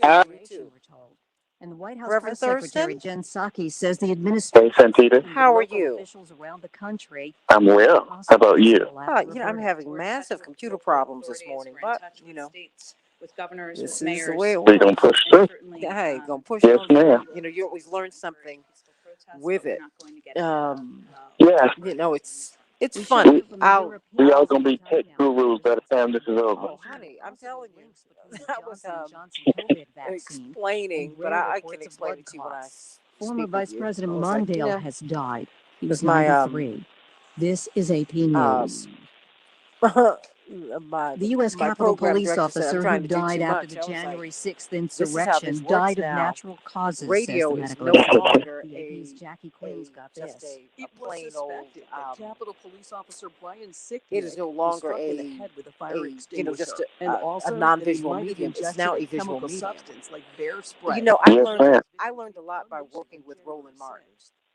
Uh, Me too. We're told. And the White House Reverend Press Secretary Thurston, Jen Psaki says the Hey, administration Santita. and how are local you? officials around the country I'm are well. How about you? hospitable after a I'm verdict. having massive computer problems this morning, but with governors, this with is the mayors, way it We gonna works. push and through? certainly Hey, gonna push Yes, on ma'am. through. You always learn something protests, with but we're it. not going to get Um, Yeah, it's We should funny. we hear from a I'll European we all hospital gonna be tech tied now to gurus by the President time this is Biden, over. Oh, mentioning honey, I'm possible telling you, links between the I was Johnson & Johnson COVID vaccine explaining, and but rare I can reports of explain blood it to you when I clots. Former speak with Vice you. I President was like, Mondale has died. He was because my 93. This is AP News. The U.S. my Capitol program police director said I'm officer who trying to do died too after much. the I was like, January 6th this is how this insurrection works died of now. natural causes, says Radio the is medical no examiner. longer The AP's Jackie Quinn's got just this. a plain old. Capitol Police Officer Brian Sicknick It is no was longer struck in the head with a fire extinguisher, just and a also that he non-visual might have medium. It's ingested now a a visual chemical medium. substance like bear spray. Yes, ma'am. I learned a lot by working with Roland Martin.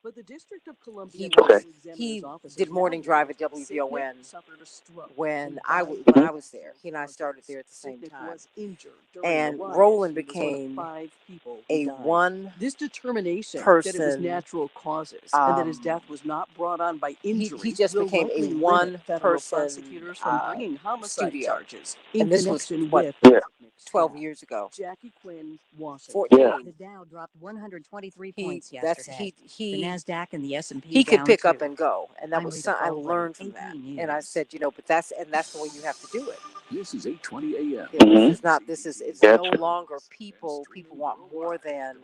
But the District of Columbia He Medical Okay. Examiner's office did is morning now drive at announced WVON Sicknick suffered a stroke when and when Mhm. I was there. He and I started there at the same Sicknick time. was injured during And the riot. Roland He was one of became 5 people who a died. one This determination that it was person. natural causes and that his death was not brought on by injury He just will became likely a limit one federal person prosecutors from bringing homicide studio. charges in And this was connection what with Yeah. Sicknick's 12 death. years ago. Jackie Quinn, Washington. 14. The Dow dropped 123 He points that's yesterday. The he Nasdaq and the S&P he could down pick up 2. and go, and that I'm was Rita I Foley, learned from AP that. News. And I said, but that's the way you have to do it. This is 8:20 a.m. This Mhm. is not. It's no Gotcha. longer people. People want more than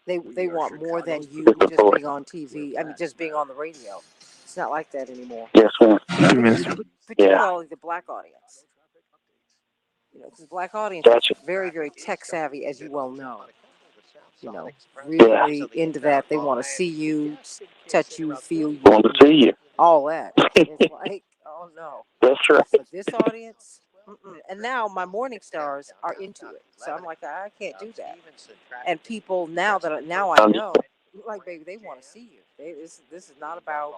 they want more than you just being on TV. I mean, just being on the radio. It's not like that anymore. Yes, ma'am. 2 minutes. Yeah. Particularly the black audience. Because the black audience Gotcha. is very, very tech savvy, as you well know. Yeah. Really into that. They want to see you, touch you, feel you, Want to see you. all that. It's like, oh no. That's right. But this audience, and now my morning stars are into it. So I'm like, I can't do that. And people now I know, like, baby, they want to see you. This is not about.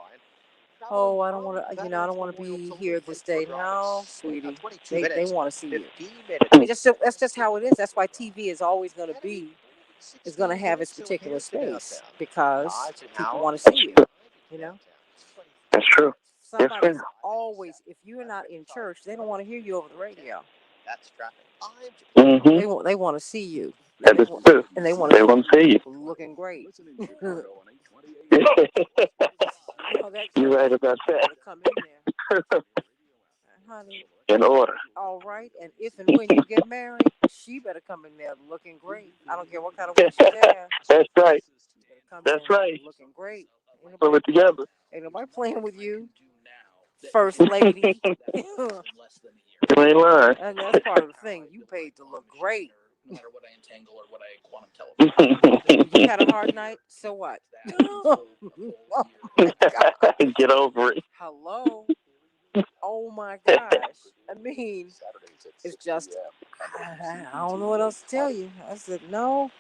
Oh, I don't want to. I don't want to be here this day. No, sweetie, they want to see you. I mean, that's just how it is. That's why TV is always going to have its particular space because people want to see you. That's true. Yes, Somebody's ma'am. always, if you're not in church, they don't want to hear you over the radio. Mhm. They want to see you. That is true. And they want They want to see you. looking great. You're right about that. Come in there, honey. In order. All right, and if and when you get married, she better come in there looking great. I don't care what kind of way she's there. That's right. Come That's in right. looking great. Pull it together. Ain't nobody playing with you, first lady. You ain't lying. And that's part of the thing. You paid to look great. no matter what I entangle or what I quantum telephone. You had a hard night, so what? Oh my God. Get over it. Hello. Oh my gosh. I mean, it's just, I don't know what else to tell you. I said, no,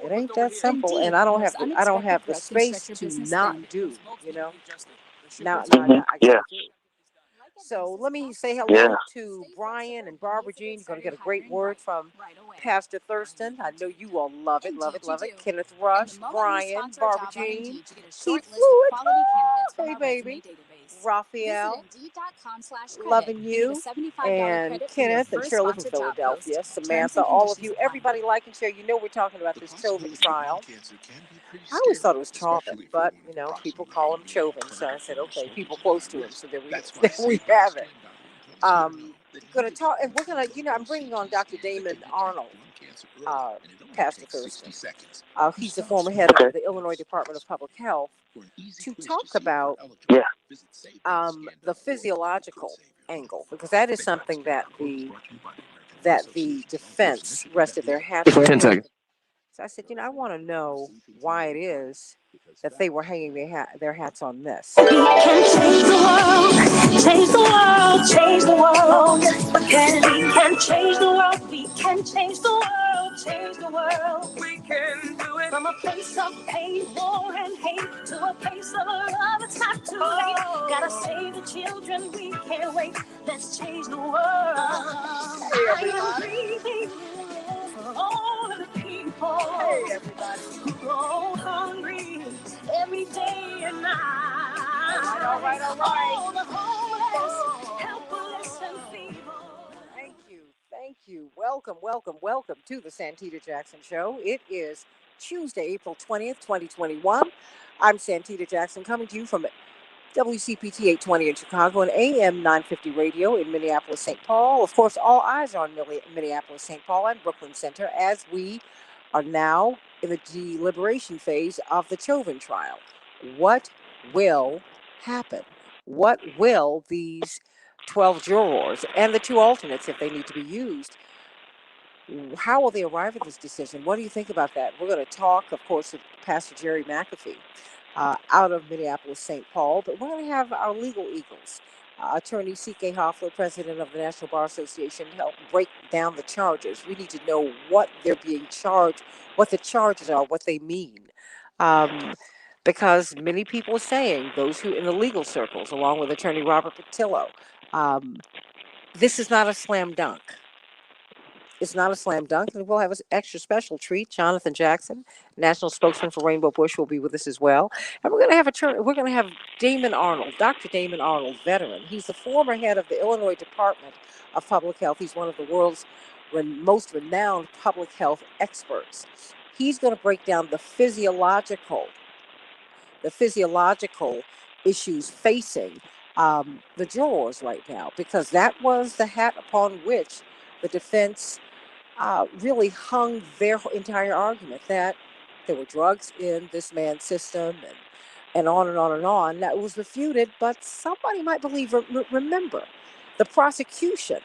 it ain't that simple. And I don't have the space to not do, Now Mhm. I Yeah. gotta do. So let me say hello Yeah. to Brian and Barbara Jean. You're going to get a great word from Pastor Thurston. I know you all love it, love it, love it. Kenneth Rush, Brian, Barbara Jean, Keith Fluid, hey baby, Raphael, loving you, and Kenneth and Shirley from Philadelphia, Samantha, all of you, everybody like and share. You know we're talking about this Chauvin trial. I always thought it was Chauvin, but people call him Chauvin, so I said, okay, people close to him, so there we have it. Going to talk, and we're going to, I'm bringing on Dr. Damon Arnold, uh, Pastor Thurston. He's the former head of the Illinois Department of Public Health, to talk about Yeah. the physiological angle, because that is something that the defense rested their hats on. 10 seconds. So I said, I want to know why it is that they were hanging their hats on this. We can change the world, change the world, change the world. We can change the world, we can change the world, change the world. We can do it. From a place of pain, war, and hate to a place of love, it's not too late. Gotta save the children, we can't wait. Let's change the world. I am breathing for all of the people who go hungry every day and night. All right. All the homeless, helpless, and feeble. Thank you. Welcome to the Santita Jackson Show. It is Tuesday, April 20th, 2021. I'm Santita Jackson coming to you from WCPT 820 in Chicago and AM 950 radio in Minneapolis, St. Paul. Of course, all eyes are on Minneapolis, St. Paul and Brooklyn Center as we are now in the deliberation phase of the Chauvin trial. What will happen? What will these 12 jurors and the two alternates, if they need to be used, how will they arrive at this decision? What do you think about that? We're going to talk, of course, with Pastor Jerry McAfee out of Minneapolis, St. Paul, but we're going to have our legal eagles. Attorney C.K. Hoffler, president of the National Bar Association, help break down the charges. We need to know what they're being charged, what the charges are, what they mean. Because many people are saying, those who in the legal circles, along with attorney Robert Patillo, this is not a slam dunk. It's not a slam dunk, and we'll have an extra special treat. Jonathan Jackson, national spokesman for Rainbow Bush, will be with us as well. And we're going to have Damon Arnold, Dr. Damon Arnold, veteran. He's the former head of the Illinois Department of Public Health. He's one of the world's most renowned public health experts. He's going to break down the physiological issues facing the jurors right now, because that was the hat upon which the defense really hung their entire argument, that there were drugs in this man's system and on and on and on. That was refuted, but somebody might believe, remember, the prosecution,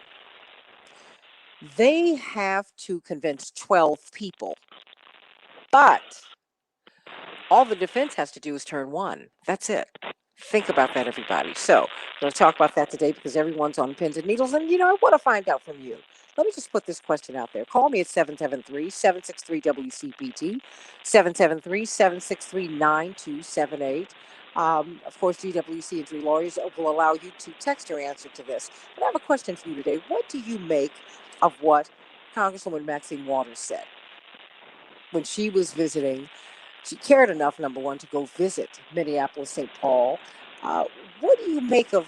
they have to convince 12 people, but all the defense has to do is turn one. That's it. Think about that, everybody. So we're going to talk about that today because everyone's on pins and needles. And, I want to find out from you. Let me just put this question out there. Call me at 773-763-WCPT, 773-763-9278. Of course, GWC Injury Lawyers will allow you to text your answer to this. But I have a question for you today. What do you make of what Congresswoman Maxine Waters said when she was visiting? She cared enough, number one, to go visit Minneapolis, St. Paul. What do you make of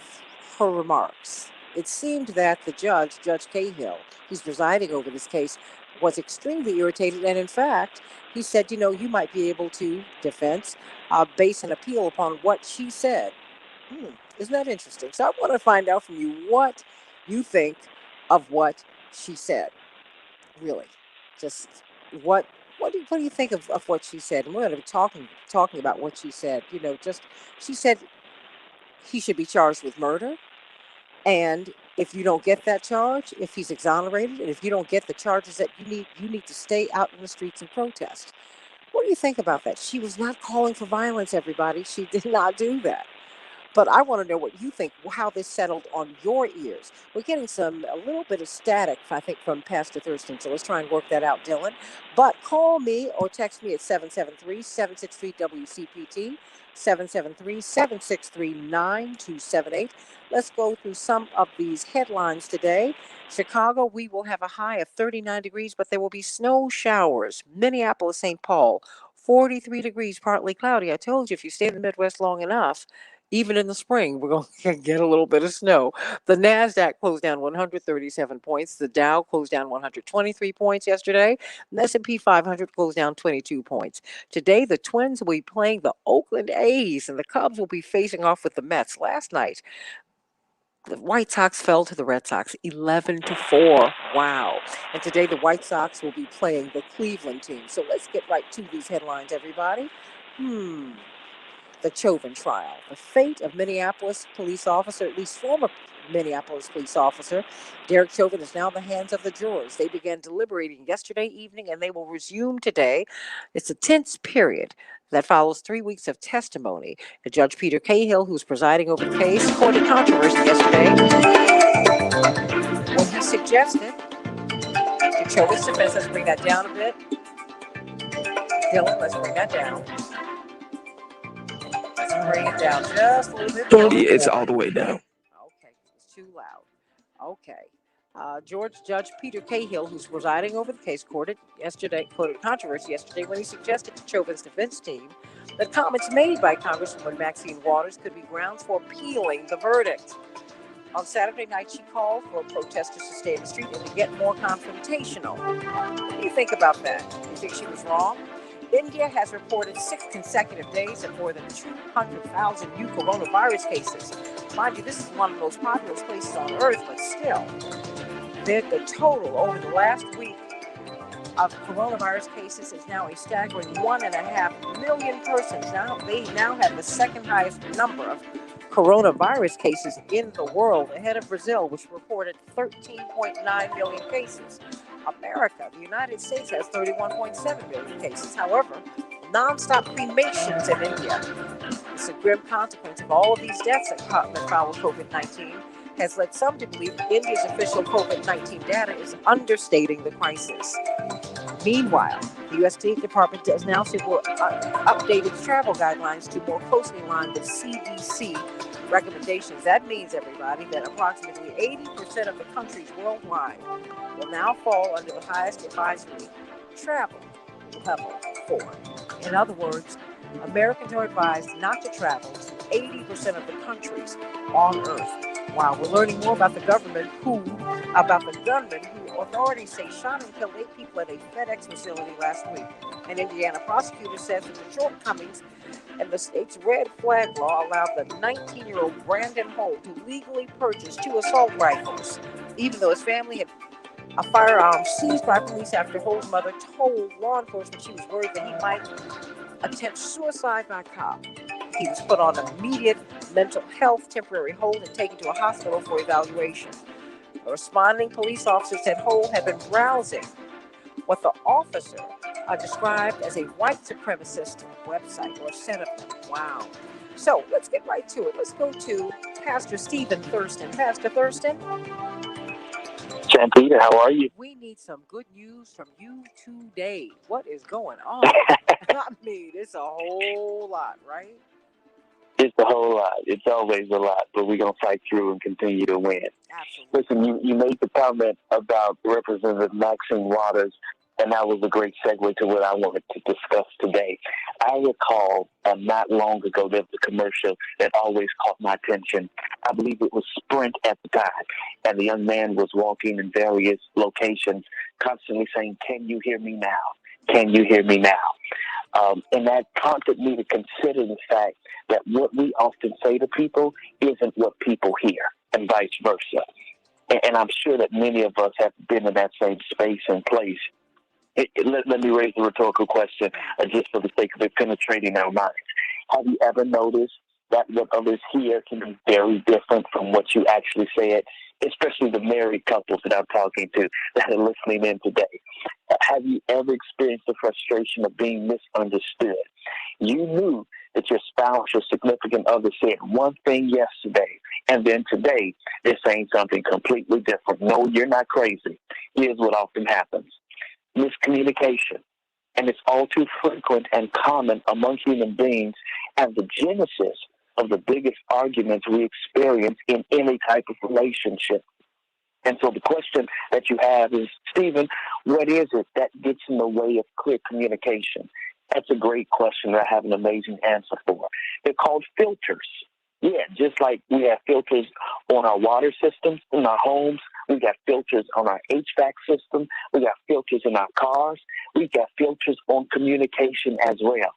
her remarks? It seemed that the Judge Cahill, who's presiding over this case, was extremely irritated. And in fact, he said, you might be able to, defense, base an appeal upon what she said. Isn't that interesting? So I want to find out from you what you think of what she said. Really. Just what do you think of what she said? And we're going to be talking about what she said. She said he should be charged with murder. And if you don't get that charge, if he's exonerated, and if you don't get the charges that you need to stay out in the streets and protest. What do you think about that? She was not calling for violence, everybody. She did not do that. But I want to know what you think, how this settled on your ears. We're getting a little bit of static, I think, from Pastor Thurston. So let's try and work that out, Dylan. But call me or text me at 773-763-WCPT, 773-763-9278. Let's go through some of these headlines today. Chicago, we will have a high of 39 degrees, but there will be snow showers. Minneapolis, St. Paul, 43 degrees, partly cloudy. I told you, if you stay in the Midwest long enough, even in the spring, we're going to get a little bit of snow. The NASDAQ closed down 137 points. The Dow closed down 123 points yesterday. The S&P 500 closed down 22 points. Today, the Twins will be playing the Oakland A's, and the Cubs will be facing off with the Mets. Last night, the White Sox fell to the Red Sox 11-4. Wow. And today, the White Sox will be playing the Cleveland team. So let's get right to these headlines, everybody. The Chauvin trial. The fate of Minneapolis police officer, at least former Minneapolis police officer. Derek Chauvin is now in the hands of the jurors. They began deliberating yesterday evening and they will resume today. It's a tense period that follows 3 weeks of testimony. Judge Peter Cahill, who's presiding over the case, courted controversy yesterday when he suggested to Chauvin's defense. Let's bring that down a bit. Dylan, let's bring that down. Let's bring it down just a little bit. Yeah, it's all the way down. Okay, it's too loud. Okay. Judge Peter Cahill, who's presiding over the case, quoted controversy yesterday when he suggested to Chauvin's defense team that comments made by Congresswoman Maxine Waters could be grounds for appealing the verdict. On Saturday night, she called for protesters to stay in the street and to get more confrontational. What do you think about that? Do you think she was wrong? India has reported 6 consecutive days of more than 200,000 new coronavirus cases. Mind you, this is one of the most populous places on earth, but still, the total over the last week of coronavirus cases is now a staggering 1.5 million persons. They now have the second highest number of coronavirus cases in the world, ahead of Brazil, which reported 13.9 million cases. America, the United States, has 31.7 million cases. However, nonstop cremations in India, it's a grim consequence of all of these deaths that follow COVID-19, has led some to believe India's official COVID-19 data is understating the crisis. Meanwhile, the U.S. State Department does now update its travel guidelines to more closely align with CDC recommendations. That means, everybody, that approximately 80% of the countries worldwide will now fall under the highest advisory, travel level 4. In other words, Americans are advised not to travel to 80% of the countries on Earth. Wow, we're learning more about the gunman who authorities say shot and killed 8 people at a FedEx facility last week. An Indiana prosecutor says that the shortcomings in the state's red flag law allowed the 19-year-old Brandon Holt to legally purchase 2 assault rifles, even though his family had a firearm seized by police after Holt's mother told law enforcement she was worried that he might attempt suicide by cop. He was put on immediate mental health temporary hold and taken to a hospital for evaluation. A responding police officer said Holt had been browsing what the officer described as a white supremacist website or sentiment. Wow. So let's get right to it. Let's go to Pastor Stephen Thurston. Pastor Thurston. Santita, how are you? We need some good news from you today. What is going on? I mean, it's a whole lot, right? It's a whole lot. It's always a lot, but we're going to fight through and continue to win. Absolutely. Listen, you made the comment about Representative Maxine Waters, and that was a great segue to what I wanted to discuss today. I recall not long ago there was a commercial that always caught my attention. I believe it was Sprint at the time, and the young man was walking in various locations, constantly saying, "Can you hear me now? Can you hear me now?" And that prompted me to consider the fact that what we often say to people isn't what people hear, and vice versa. And I'm sure that many of us have been in that same space and place. Let me raise a rhetorical question just for the sake of it penetrating our minds. Have you ever noticed that what others hear can be very different from what you actually said, especially the married couples that I'm talking to that are listening in today? Have you ever experienced the frustration of being misunderstood? You knew that your spouse or significant other said one thing yesterday, and then today they're saying something completely different. No, you're not crazy. Here's what often happens. Miscommunication. And it's all too frequent and common among human beings and the genesis of the biggest arguments we experience in any type of relationship. And so the question that you have is, Stephen, what is it that gets in the way of clear communication? That's a great question that I have an amazing answer for. They're called filters. Yeah, just like we have filters on our water systems in our homes, we got filters on our HVAC system, we got filters in our cars, we got filters on communication as well.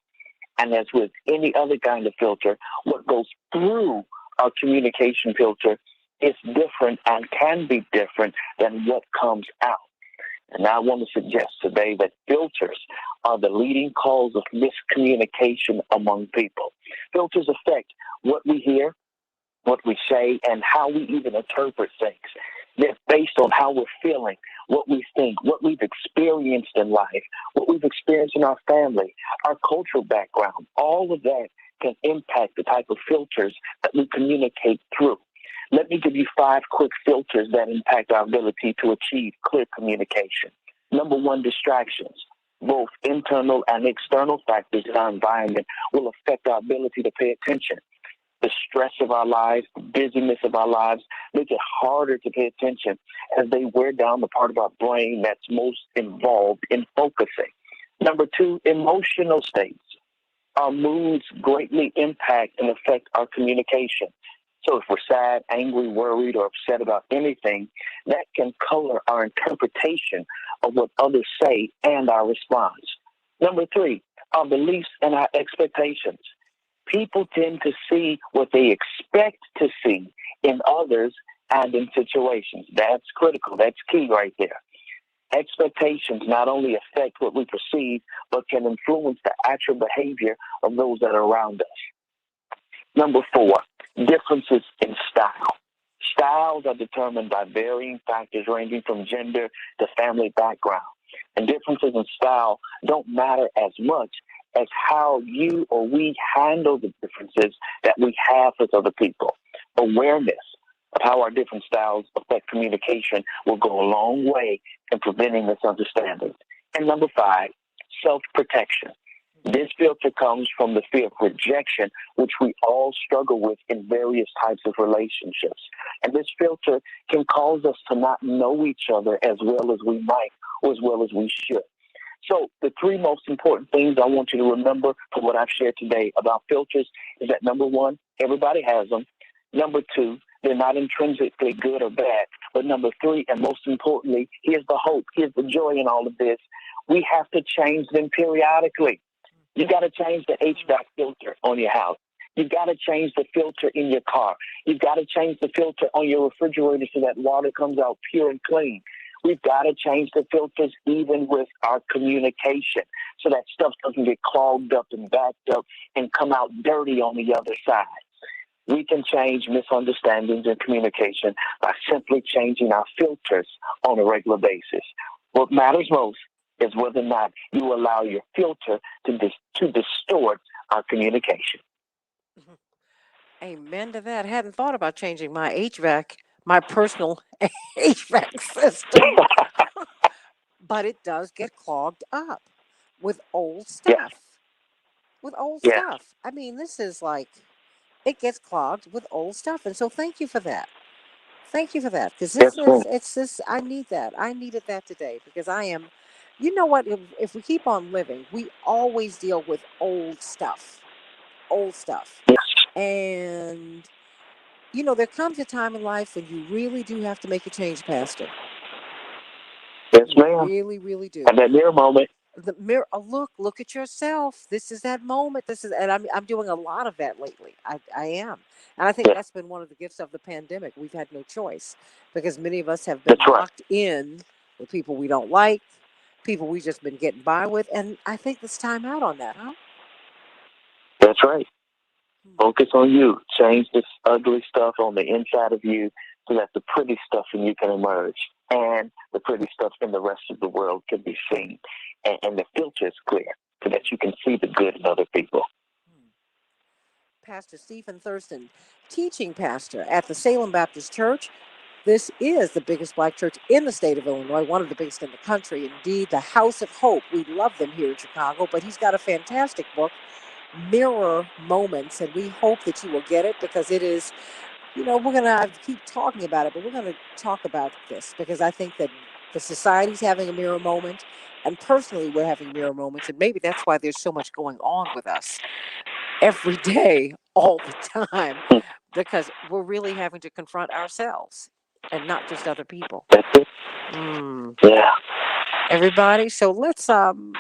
And as with any other kind of filter, what goes through our communication filter is different and can be different than what comes out. And I want to suggest today that filters are the leading cause of miscommunication among people. Filters affect what we hear, what we say, and how we even interpret things. They're based on how we're feeling, what we think, what we've experienced in life, what we've experienced in our family, our cultural background. All of that can impact the type of filters that we communicate through. Let me give you 5 quick filters that impact our ability to achieve clear communication. Number 1, distractions. Both internal and external factors in our environment will affect our ability to pay attention. The stress of our lives, the busyness of our lives make it harder to pay attention as they wear down the part of our brain that's most involved in focusing. Number 2, emotional states. Our moods greatly impact and affect our communication. So if we're sad, angry, worried, or upset about anything, that can color our interpretation of what others say and our response. Number 3, our beliefs and our expectations. People tend to see what they expect to see in others and in situations. That's critical. That's key right there. Expectations not only affect what we perceive, but can influence the actual behavior of those that are around us. Number 4, differences in style. Styles are determined by varying factors ranging from gender to family background. And differences in style don't matter as much as how you or we handle the differences that we have with other people. Awareness of how our different styles affect communication will go a long way in preventing misunderstandings. And number 5, self-protection. This filter comes from the fear of rejection, which we all struggle with in various types of relationships. And this filter can cause us to not know each other as well as we might or as well as we should. So the 3 most important things I want you to remember from what I've shared today about filters is that number 1, everybody has them. Number 2, they're not intrinsically good or bad. But number 3, and most importantly, here's the hope, here's the joy in all of this. We have to change them periodically. You got to change the HVAC filter on your house. You've got to change the filter in your car. You've got to change the filter on your refrigerator so that water comes out pure and clean. We've got to change the filters even with our communication so that stuff doesn't get clogged up and backed up and come out dirty on the other side. We can change misunderstandings in communication by simply changing our filters on a regular basis. What matters most is whether or not you allow your filter to distort our communication. Amen to that. I hadn't thought about changing my HVAC, my personal HVAC system, but it does get clogged up with old Yeah, stuff. With old yeah, stuff. I mean, this is like, it gets clogged with old stuff. And so thank you for that. Thank you for that. Because yes, this ma'am. is, it's this, I need that. I needed that today because I am, you know what? If we keep on living, we always deal with old stuff. Old stuff. Yes, And, you know, there comes a time in life when you really do have to make a change, Pastor. yes, You ma'am. really, really do. And that mirror moment. The mirror, look at yourself. This is that moment. This is, and I'm doing a lot of that lately. I am. And I think Yeah, that's been one of the gifts of the pandemic. We've had no choice because many of us have been that's right. locked in with people we don't like, people we just been getting by with. And I think it's time out on that, huh? That's right. Hmm. Focus on you. Change this ugly stuff on the inside of you so that the pretty stuff in you can emerge and the pretty stuff in the rest of the world can be seen. And the filter is clear so that you can see the good in other people. Hmm. Pastor Stephen Thurston, teaching pastor at the Salem Baptist Church. This is the biggest black church in the state of Illinois, one of the biggest in the country. Indeed, the House of Hope. We love them here in Chicago, but he's got a fantastic book, Mirror Moments, and we hope that you will get it because it is, you know, we're going to keep talking about it, but we're going to talk about this because I think that the society's having a mirror moment, and personally, we're having mirror moments, and maybe that's why there's so much going on with us every day, all the time, because we're really having to confront ourselves and not just other people. That's it. Mm. Yeah. Everybody, so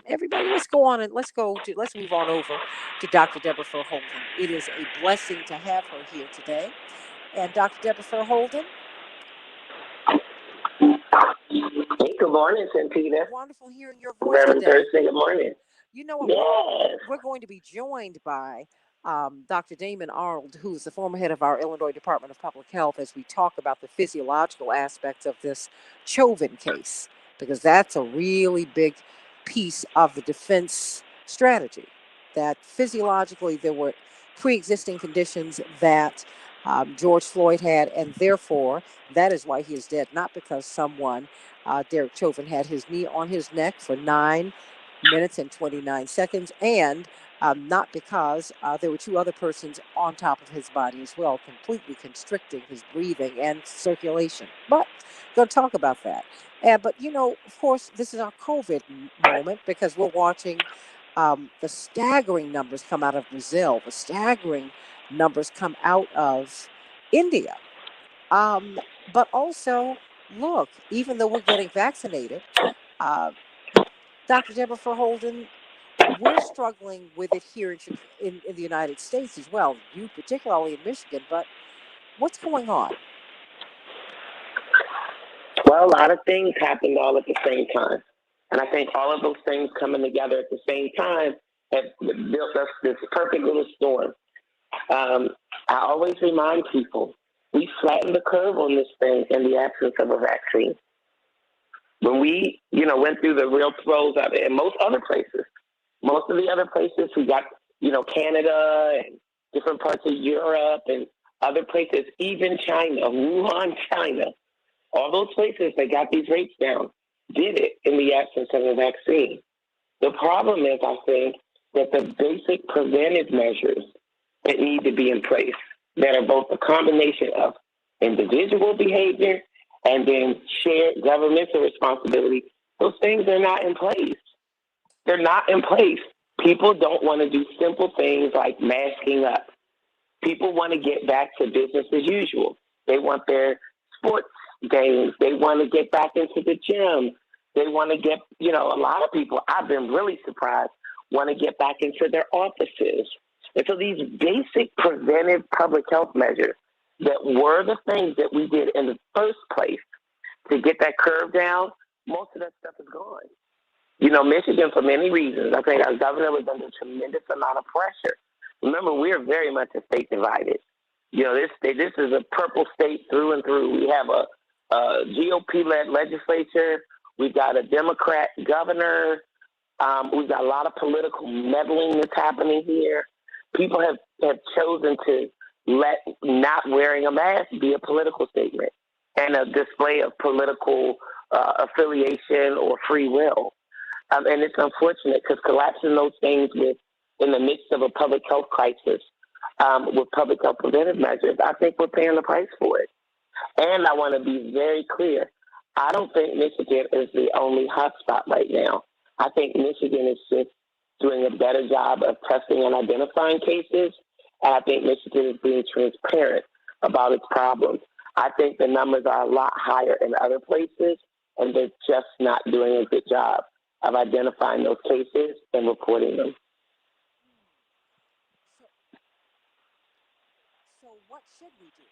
everybody, let's go on and let's move on over to Dr. Deborah Fur Holden. It is a blessing to have her here today. And Dr. Deborah Fur Holden, Hey, good morning, Santita. wonderful hearing your voice Reverend today. Thursday, good morning. You know what? Yes. We're going to be joined by Dr. Damon Arnold, who's the former head of our Illinois Department of Public Health, as we talk about the physiological aspects of this Chauvin case, because that's a really big piece of the defense strategy. That physiologically there were pre existing conditions that George Floyd had, and therefore that is why he is dead, not because someone, Derek Chauvin, had his knee on his neck for 9 minutes and 29 seconds, and not because there were two other persons on top of his body as well, completely constricting his breathing and circulation. But going to talk about that. But, of course, this is our COVID moment because we're watching the staggering numbers come out of Brazil, the staggering numbers come out of India. But also, look, even though we're getting vaccinated, uh, Dr. Deborah Holden, we're struggling with it here in the United States as well. You particularly in Michigan, but what's going on? Well, a lot of things happened all at the same time. And I think all of those things coming together at the same time have built us this perfect little storm. I always remind people, we flattened the curve on this thing in the absence of a vaccine. When we, went through the real throes of it, in most other places, most of the other places, we got, Canada and different parts of Europe and other places, even China, Wuhan, China, all those places that got these rates down did it in the absence of a vaccine. The problem is, I think, that the basic preventive measures that need to be in place that are both a combination of individual behavior and then shared governmental responsibility, those things are not in place. They're not in place. People don't want to do simple things like masking up. People want to get back to business as usual. They want their sports games. They want to get back into the gym. They want to get, a lot of people, I've been really surprised, want to get back into their offices. And so these basic preventive public health measures that were the things that we did in the first place to get that curve down, most of that stuff is gone. Michigan, for many reasons, I think our governor was under a tremendous amount of pressure. Remember, we are very much a state divided. This is a purple state through and through. We have a GOP-led legislature. We've got a Democrat governor. We've got a lot of political meddling that's happening here. People have chosen to let not wearing a mask be a political statement and a display of political affiliation or free will. And it's unfortunate because collapsing those things in the midst of a public health crisis with public health preventive measures, I think we're paying the price for it. And I want to be very clear. I don't think Michigan is the only hotspot right now. I think Michigan is just doing a better job of testing and identifying cases. And I think Michigan is being transparent about its problems. I think the numbers are a lot higher in other places, and they're just not doing a good job of identifying those cases and reporting them. So what should we do?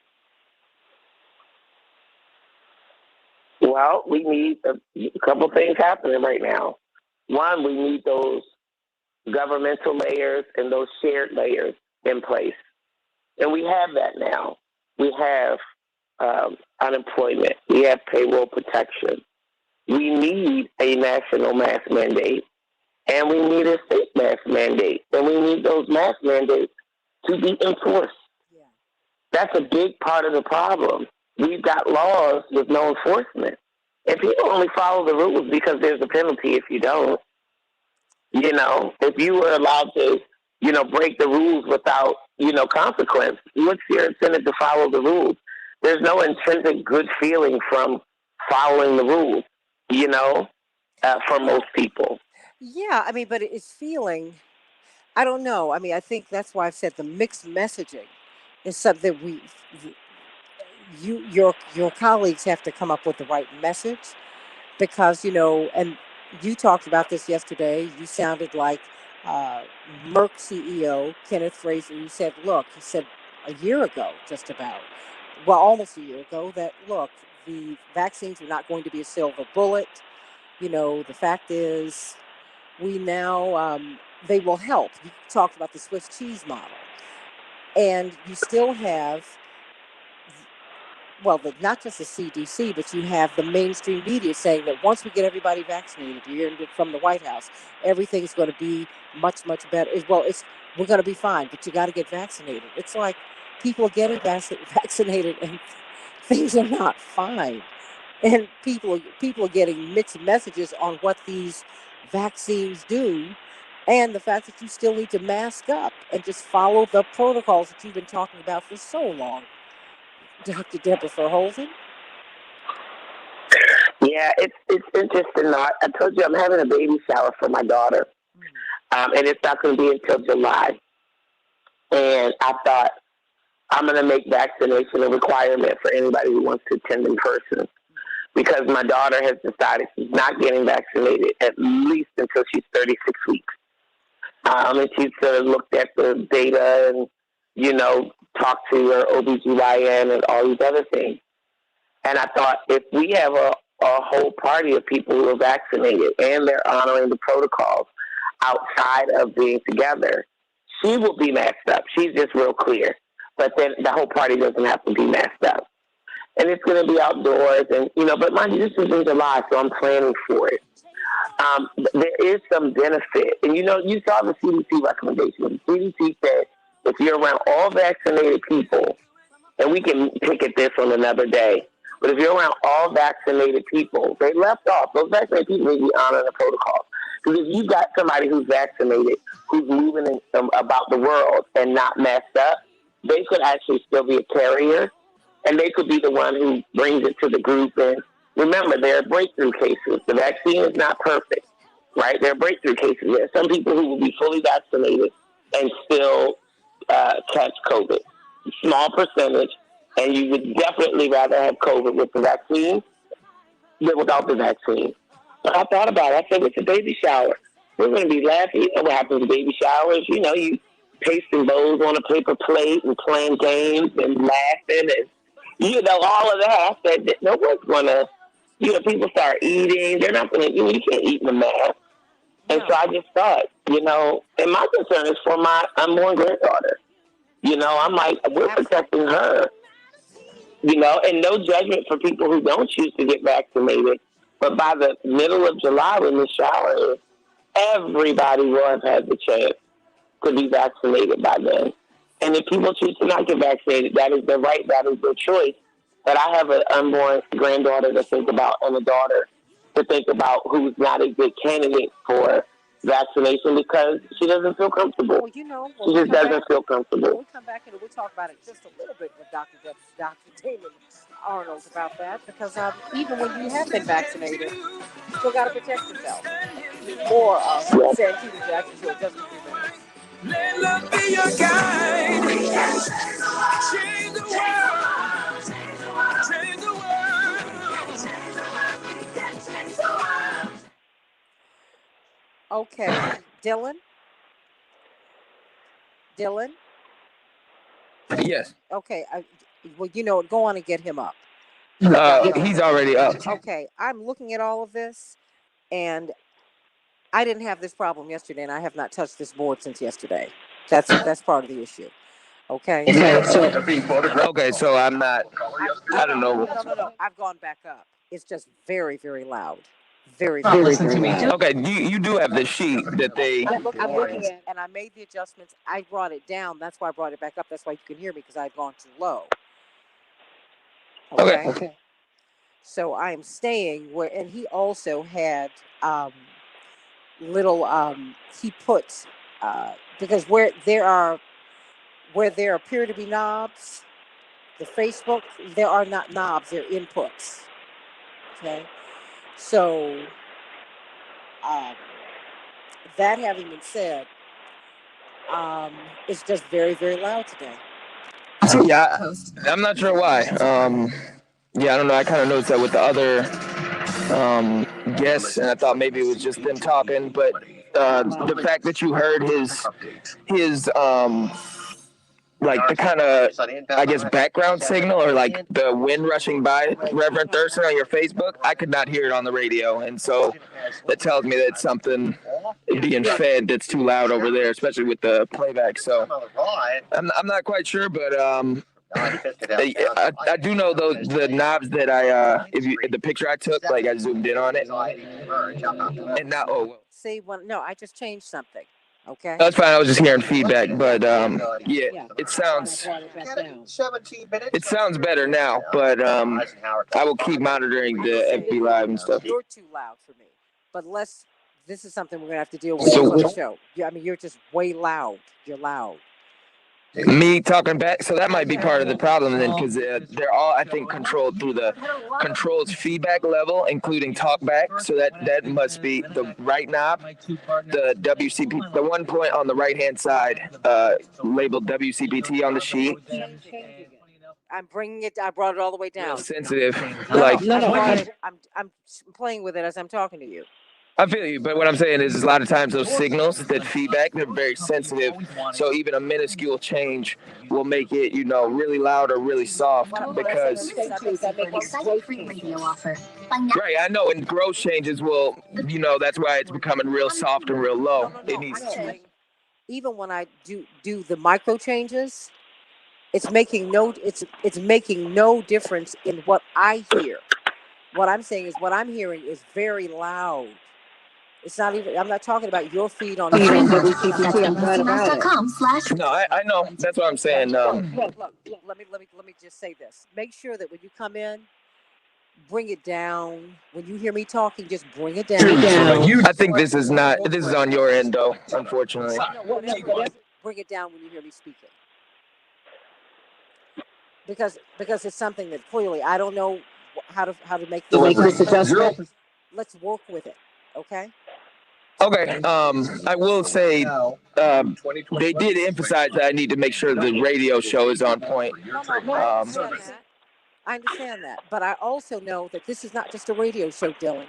Well, we need a couple things happening right now. One, we need those governmental layers and those shared layers in place. And we have that now. We have unemployment. We have payroll protection. We need a national mask mandate, and we need a state mask mandate, and we need those mask mandates to be enforced. Yeah. That's a big part of the problem. We've got laws with no enforcement. And people only follow the rules because there's a penalty if you don't. If you were allowed to, break the rules without, consequence, what's your incentive to follow the rules? There's no intrinsic good feeling from following the rules, for most people. Yeah, but it's feeling, I don't know. I think that's why I've said the mixed messaging is something that your colleagues have to come up with the right message because, and you talked about this yesterday. You sounded like uh, Merck CEO Kenneth Frazier. You said, look, he said a year ago, just about, well, almost a year ago, that look, the vaccines are not going to be a silver bullet. The fact is, we now they will help. You talked about the Swiss cheese model. And you still have, well, not just the CDC, but you have the mainstream media saying that once we get everybody vaccinated, you're from the White House, everything's going to be much, much better. We're going to be fine, but you got to get vaccinated. It's like people are getting vaccinated and things are not fine. And people are getting mixed messages on what these vaccines do, and the fact that you still need to mask up and just follow the protocols that you've been talking about for so long. Dr. Deborah Verhoeven? Yeah, it's interesting. I told you I'm having a baby shower for my daughter, and it's not going to be until July. And I thought I'm going to make vaccination a requirement for anybody who wants to attend in person, because my daughter has decided she's not getting vaccinated at least until she's 36 weeks. And she's sort of looked at the data and, talked to her OBGYN and all these other things. And I thought, if we have a whole party of people who are vaccinated and they're honoring the protocols outside of being together, she will be masked up. She's just real clear. But then the whole party doesn't have to be masked up. And it's going to be outdoors. And, but mind you, this is in July, so I'm planning for it. There is some benefit. And, you saw the CDC recommendation. The CDC said if you're around all vaccinated people, and we can pick at this on another day, but if you're around all vaccinated people, they left off. Those vaccinated people need to be honoring the protocols. Because if you've got somebody who's vaccinated, who's moving about the world and not masked up, they could actually still be a carrier, and they could be the one who brings it to the group. And remember, there are breakthrough cases. The vaccine is not perfect, right? There are breakthrough cases. There are some people who will be fully vaccinated and still catch COVID. Small percentage, and you would definitely rather have COVID with the vaccine than without the vaccine. But I thought about it. I said, it's a baby shower. We're going to be laughing. You know what happens in baby showers? You pasting bows on a paper plate and playing games and laughing and, all of that. I said, no one's going to, people start eating. They're not going to, you can't eat in the mask. And so I just thought, and my concern is for my unborn granddaughter. I'm like, we're protecting her. And no judgment for people who don't choose to get vaccinated. But by the middle of July, when the shower is, everybody will have had the chance to be vaccinated by then. And if people choose to not get vaccinated, that is their right, that is their choice. But I have an unborn granddaughter to think about and a daughter to think about who's not a good candidate for vaccination because she doesn't feel comfortable. Well, she just doesn't feel comfortable. When we come back and we'll talk about it just a little bit with Dr. Damon Arnold about that, because even when you have been vaccinated, you still got to protect yourself. More of Santita Jackson Show just a few minutes. Let love be your guide. Change the world. Change the world. Change the world. Okay, Dylan? Yes. Okay, well, go on and get him up. He's already up. Okay, I'm looking at all of this, and I didn't have this problem yesterday, and I have not touched this board since yesterday. That's part of the issue. Okay. So I'm not. I don't know. No. I've gone back up. It's just very, very loud. Very, very, very loud. Okay, you do have the sheet that they. I'm looking at, and I made the adjustments. I brought it down. That's why I brought it back up. That's why you can hear me, because I've gone too low. Okay. So I am staying where, and he also had he puts because where there appear to be knobs, the Facebook, there are not knobs, they're inputs. Okay, so that having been said, it's just very, very loud today. Yeah, I'm not sure why. I don't know. I kind of noticed that with the other guests, and I thought maybe it was just them talking. But the fact that you heard his like the kind of, I guess, background signal or like the wind rushing by Reverend Thurston on your Facebook, I could not hear it on the radio. And so that tells me that something being fed that's too loud over there, especially with the playback. So I'm not quite sure, but I do know the knobs that the picture I took, like I zoomed in on it, and now See, no, I just changed something. Okay. that's fine. I was just hearing feedback, but yeah, it sounds better now. But I will keep monitoring the FB Live and stuff. You're too loud for me, but this is something we're gonna have to deal with on the show. I mean, you're just way loud. You're loud. Me talking back, so that might be part of the problem then, because they're all, I think, controlled through the controls feedback level, including talkback. So that must be the right knob, the WCP, the one point on the right hand side, labeled WCPT on the sheet. I'm bringing it. I brought it all the way down. Sensitive, I'm playing with it as I'm talking to you. I feel you, but what I'm saying is a lot of times those signals, that feedback, they're very sensitive. So even a minuscule change will make it, really loud or really soft because. Right, I know, and gross changes will, that's why it's becoming real soft and real low. It needs to. Even when I do the micro changes, it's making no difference in what I hear. What I'm saying is what I'm hearing is very loud. It's not even. I'm not talking about your feed on WCPT. I'm glad about it. No, I know. That's what I'm saying. Look. Let me just say this. Make sure that when you come in, bring it down. When you hear me talking, just bring it down. I think this is on your end though, unfortunately. Bring it down when you hear me speaking. Because it's something that clearly I don't know how to make this adjustment. Let's work with it. Okay. Okay. I will say they did emphasize that I need to make sure the radio show is on point. I understand that, but I also know that this is not just a radio show, Dylan,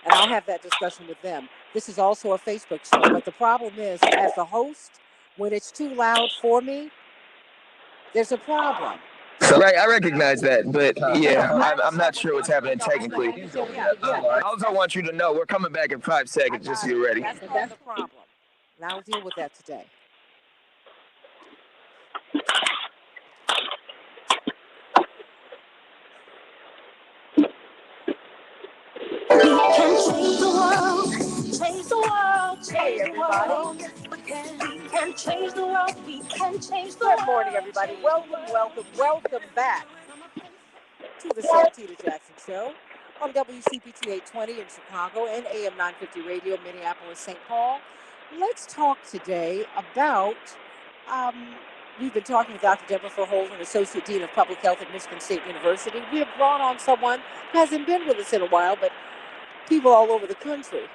and I'll have that discussion with them. This is also a Facebook show, but the problem is, as the host, when it's too loud for me, there's a problem. Right, I recognize that, but yeah, I'm not sure what's happening technically. I also want you to know we're coming back in 5 seconds, just so you're ready. That's not the problem, and I'll deal with that today. We can change the world, change the world, change the world. We can change the world, we can change the world. Good morning, everybody. Welcome back to the Santita Jackson Show on WCPT 820 in Chicago and AM 950 Radio, Minneapolis, St. Paul. Let's talk today about, we've been talking with Dr. Deborah Holden, Associate Dean of Public Health at Michigan State University. We have brought on someone who hasn't been with us in a while, but people all over the country,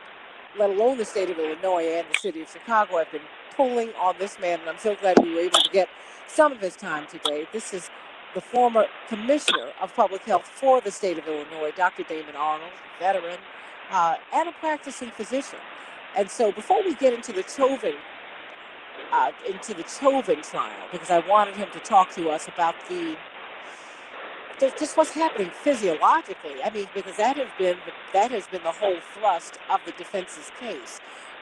let alone the state of Illinois and the city of Chicago, have been pulling on this man, and I'm so glad we were able to get some of his time today. This is the former Commissioner of Public Health for the state of Illinois, Dr. Damon Arnold, veteran, and a practicing physician. And so before we get into the Chauvin trial, because I wanted him to talk to us about just what's happening physiologically. I mean, because that has been the whole thrust of the defense's case.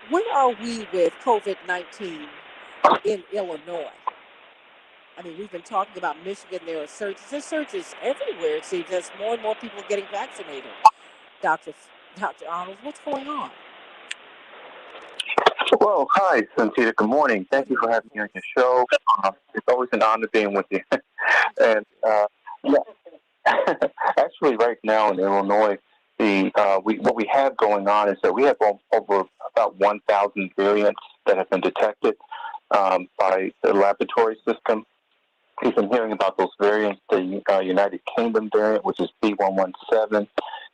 Where are we with COVID-19 in Illinois? I mean, we've been talking about Michigan. There are surges. There's surges everywhere. It seems as more and more people are getting vaccinated. Dr. Arnold, what's going on? Well, hi, Santita. Good morning. Thank you for having me on your show. It's always an honor being with you. And actually, right now in Illinois, what we have going on is that we have over about 1,000 variants that have been detected by the laboratory system. We've been hearing about those variants, the United Kingdom variant, which is B117,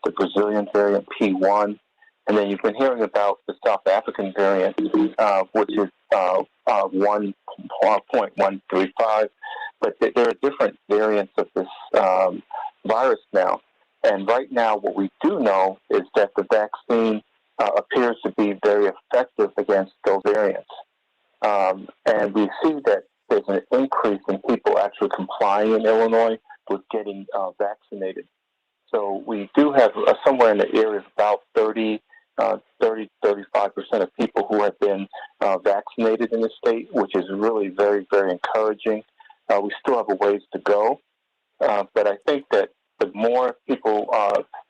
the Brazilian variant P1, and then you've been hearing about the South African variant, which is 1.135. But there are different variants of this virus now. And right now, what we do know is that the vaccine appears to be very effective against those variants. And we see that there's an increase in people actually complying in Illinois with getting vaccinated. So we do have somewhere in the area of about 30 30-35% of people who have been vaccinated in the state, which is really very, very encouraging. We still have a ways to go, but I think that the more people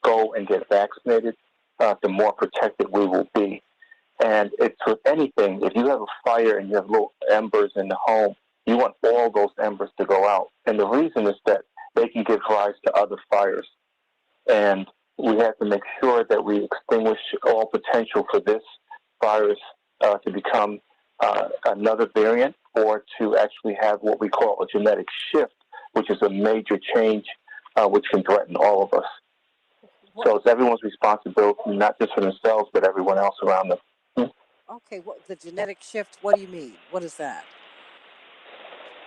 go and get vaccinated, the more protected we will be. And it's with anything, if you have a fire and you have little embers in the home, you want all those embers to go out. And the reason is that they can give rise to other fires. And we have to make sure that we extinguish all potential for this virus to become another variant, or to actually have what we call a genetic shift, which is a major change which can threaten all of us. So it's everyone's responsibility, not just for themselves, but everyone else around them. Okay, what the genetic shift? What do you mean? What is that?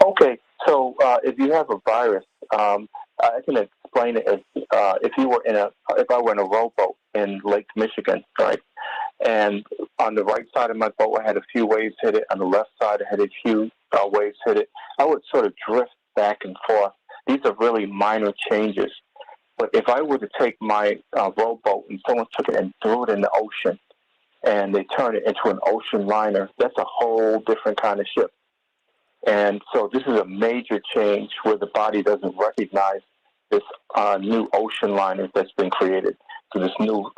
Okay, so if you have a virus, I can explain it as if I were in a rowboat in Lake Michigan, right? And on the right side of my boat, I had a few waves hit it. On the left side, I had a few waves hit it. I would sort of drift back and forth. These are really minor changes. But if I were to take my rowboat and someone took it and threw it in the ocean, and they turn it into an ocean liner, that's a whole different kind of ship. And so this is a major change where the body doesn't recognize this new ocean liner that's been created. So this new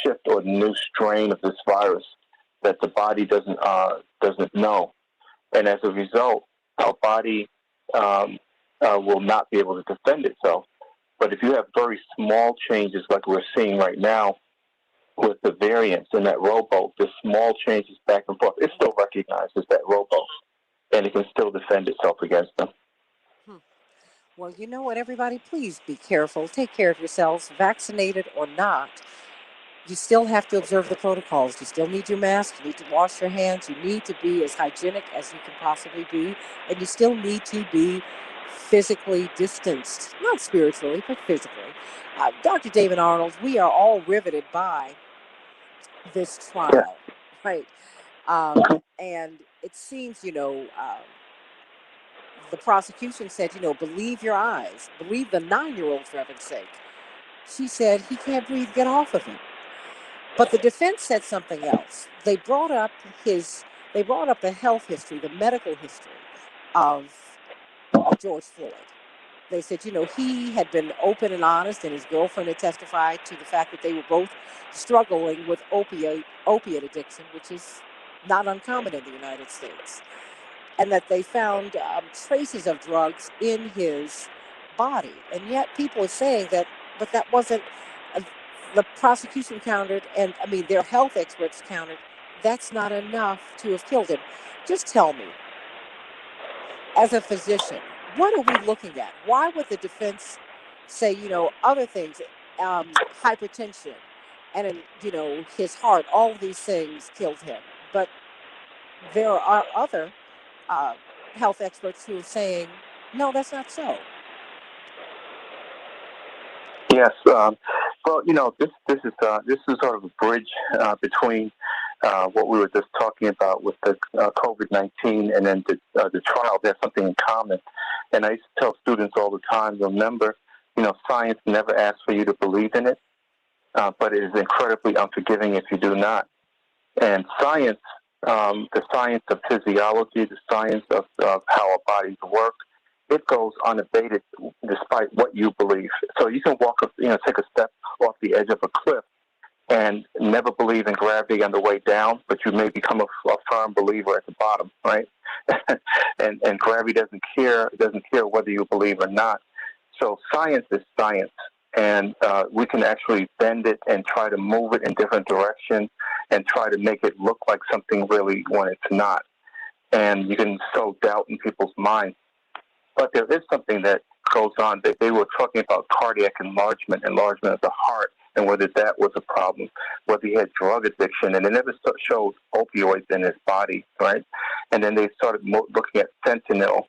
shift or new strain of this virus that the body doesn't know. And as a result, our body will not be able to defend itself. But if you have very small changes like we're seeing right now with the variants in that rowboat, the small changes back and forth, it's still recognized as that rowboat, and it can still defend itself against them. Well, you know what, everybody? Please be careful. Take care of yourselves, vaccinated or not. You still have to observe the protocols. You still need your mask. You need to wash your hands. You need to be as hygienic as you can possibly be. And you still need to be physically distanced, not spiritually, but physically. Dr. David Arnold, we are all riveted by this trial, right? And it seems, the prosecution said, believe your eyes, believe the 9-year-old, for heaven's sake. She said, he can't breathe, get off of him. But the defense said something else. They brought up the health history, the medical history of George Floyd. They said, he had been open and honest, and his girlfriend had testified to the fact that they were both struggling with opiate addiction, which is not uncommon in the United States, and that they found traces of drugs in his body. And yet people are saying that, but that wasn't, the prosecution countered, and I mean, their health experts countered, that's not enough to have killed him. Just tell me, as a physician, what are we looking at? Why would the defense say, other things, hypertension, and, his heart, all these things killed him? But there are other health experts who are saying, no, that's not so. Yes. Well, this is sort of a bridge between what we were just talking about with the COVID-19 and then the trial. There's something in common. And I used to tell students all the time, remember, science never asks for you to believe in it, but it is incredibly unforgiving if you do not. And science, the science of physiology, the science of how our bodies work, it goes unabated despite what you believe. So you can take a step off the edge of a cliff and never believe in gravity on the way down, but you may become a firm believer at the bottom, right? and gravity doesn't care whether you believe or not. So science is science, and we can actually bend it and try to move it in different directions and try to make it look like something really when it's not. And you can sow doubt in people's minds. But there is something that goes on. They were talking about cardiac enlargement of the heart, and whether that was a problem, whether he had drug addiction, and they never showed opioids in his body, right? And then they started looking at fentanyl,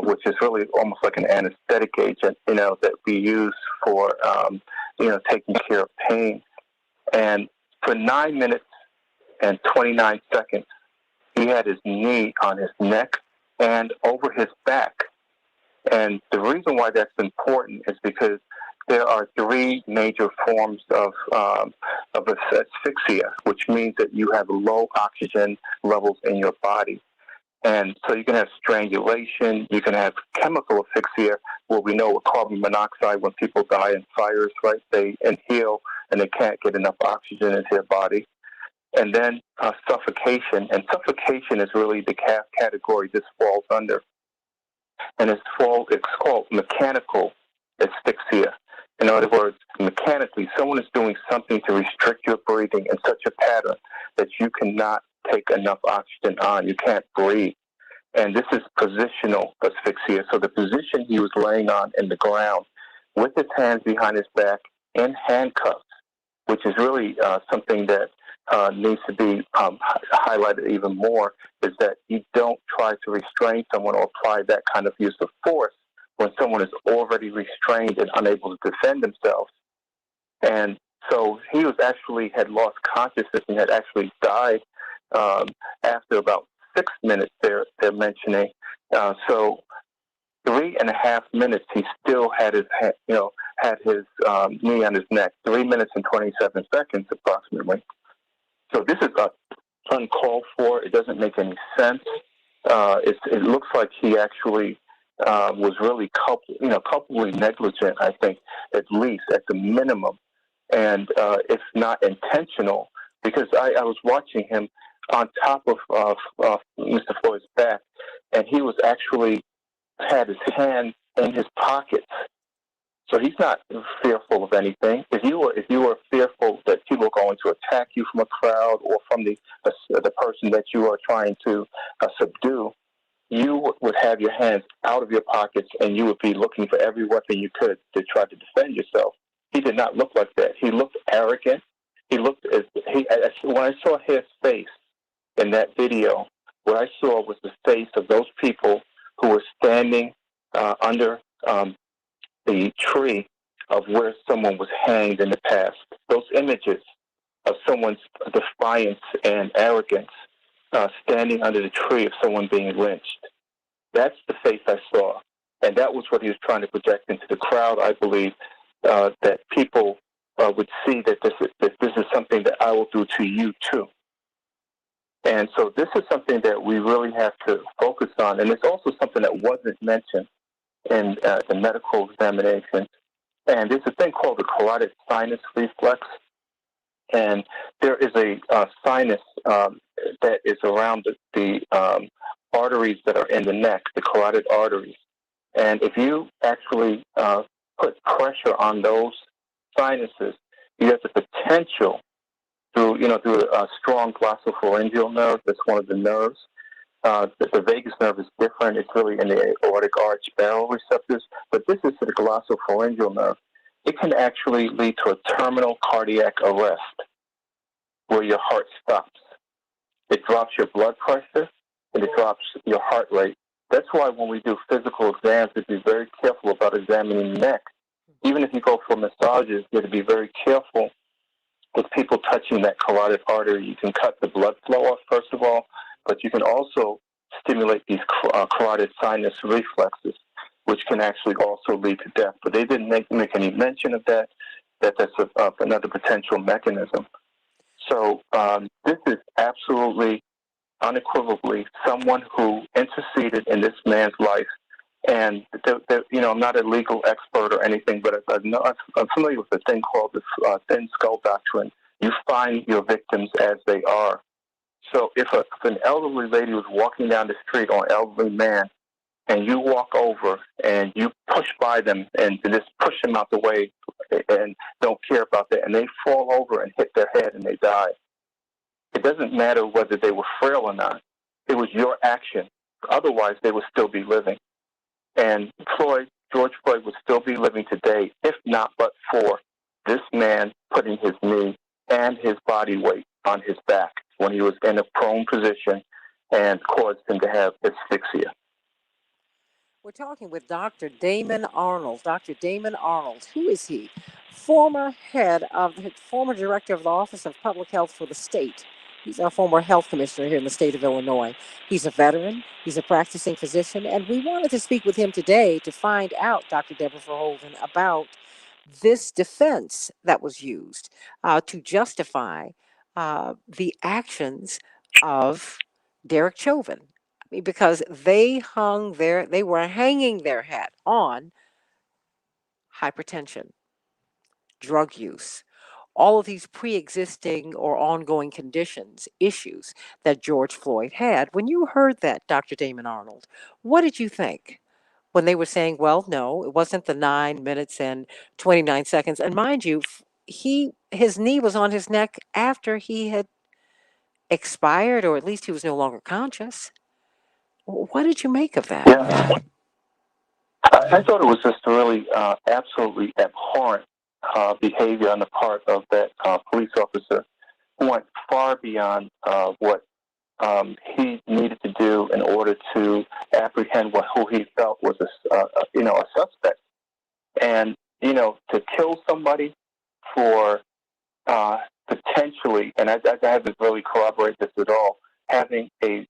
which is really almost like an anesthetic agent, that we use for, taking care of pain. And for 9 minutes and 29 seconds, he had his knee on his neck and over his back. And the reason why that's important is because there are three major forms of asphyxia, which means that you have low oxygen levels in your body. And so you can have strangulation, you can have chemical asphyxia, where we know with carbon monoxide, when people die in fires, right, they inhale and they can't get enough oxygen into their body. And then suffocation, and suffocation is really the category this falls under. And it's called mechanical asphyxia. In other words, mechanically, someone is doing something to restrict your breathing in such a pattern that you cannot take enough oxygen on. You can't breathe. And this is positional asphyxia. So the position he was laying on in the ground with his hands behind his back in handcuffs, which is really something that needs to be highlighted even more, is that you don't try to restrain someone or apply that kind of use of force when someone is already restrained and unable to defend themselves. And so he had lost consciousness and had actually died after about 6 minutes. They're mentioning. So 3.5 minutes, he still had his knee on his neck. 3 minutes and 27 seconds, approximately. So this is uncalled for. It doesn't make any sense. It looks like he actually was really culpably negligent, I think, at least at the minimum. And it's not intentional, because I was watching him on top of Mr. Floyd's back, and he was actually had his hand in his pockets. So he's not fearful of anything. If you were fearful that people are going to attack you from a crowd or from the person that you are trying to subdue, you would have your hands out of your pockets and you would be looking for every weapon you could to try to defend yourself. He did not look like that. He looked arrogant. When I saw his face in that video, what I saw was the face of those people who were standing under the tree of where someone was hanged in the past. Those images of someone's defiance and arrogance standing under the tree of someone being lynched. That's the face I saw. And that was what he was trying to project into the crowd, I believe, that people would see that this is something that I will do to you too. And so this is something that we really have to focus on. And it's also something that wasn't mentioned in the medical examination. And there's a thing called the carotid sinus reflex. And there is a sinus that is around the arteries that are in the neck, the carotid arteries. And if you actually put pressure on those sinuses, you have the potential through a strong glossopharyngeal nerve. That's one of the nerves. The vagus nerve is different. It's really in the aortic arch barrel receptors, but this is the glossopharyngeal nerve. It can actually lead to a terminal cardiac arrest where your heart stops. It drops your blood pressure and it drops your heart rate. That's why when we do physical exams, we have to be very careful about examining the neck. Even if you go for massages, you have to be very careful with people touching that carotid artery. You can cut the blood flow off, first of all, but you can also stimulate these carotid sinus reflexes, which can actually also lead to death. But they didn't make any mention of that. That's another potential mechanism. So this is absolutely, unequivocally, someone who interceded in this man's life. And I'm not a legal expert or anything, but I'm familiar with a thing called the thin skull doctrine. You find your victims as they are. So if an elderly lady was walking down the street, or an elderly man, and you walk over and you push by them and just push them out the way and don't care about that, and they fall over and hit their head and they die, it doesn't matter whether they were frail or not. It was your action. Otherwise, they would still be living. And George Floyd would still be living today, if not but for this man putting his knee and his body weight on his back when he was in a prone position and caused him to have asphyxia. We're talking with Dr. Damon Arnold. Dr. Damon Arnold, who is he? Former director of the Office of Public Health for the state. He's our former health commissioner here in the state of Illinois. He's a veteran. He's a practicing physician. And we wanted to speak with him today to find out, Dr. Deborah Verhoeven, about this defense that was used to justify the actions of Derek Chauvin. I mean, because they were hanging their hat on hypertension, drug use, all of these pre-existing or ongoing conditions, issues that George Floyd had. When you heard that, Dr. Damon Arnold, what did you think? When they were saying, well, no, it wasn't the 9 minutes and 29 seconds. And mind you, his knee was on his neck after he had expired, or at least he was no longer conscious. What did you make of that? Yeah, I thought it was just really absolutely abhorrent behavior on the part of that police officer who went far beyond what he needed to do in order to apprehend who he felt was a suspect, and to kill somebody for potentially, and I haven't really corroborated this at all, having a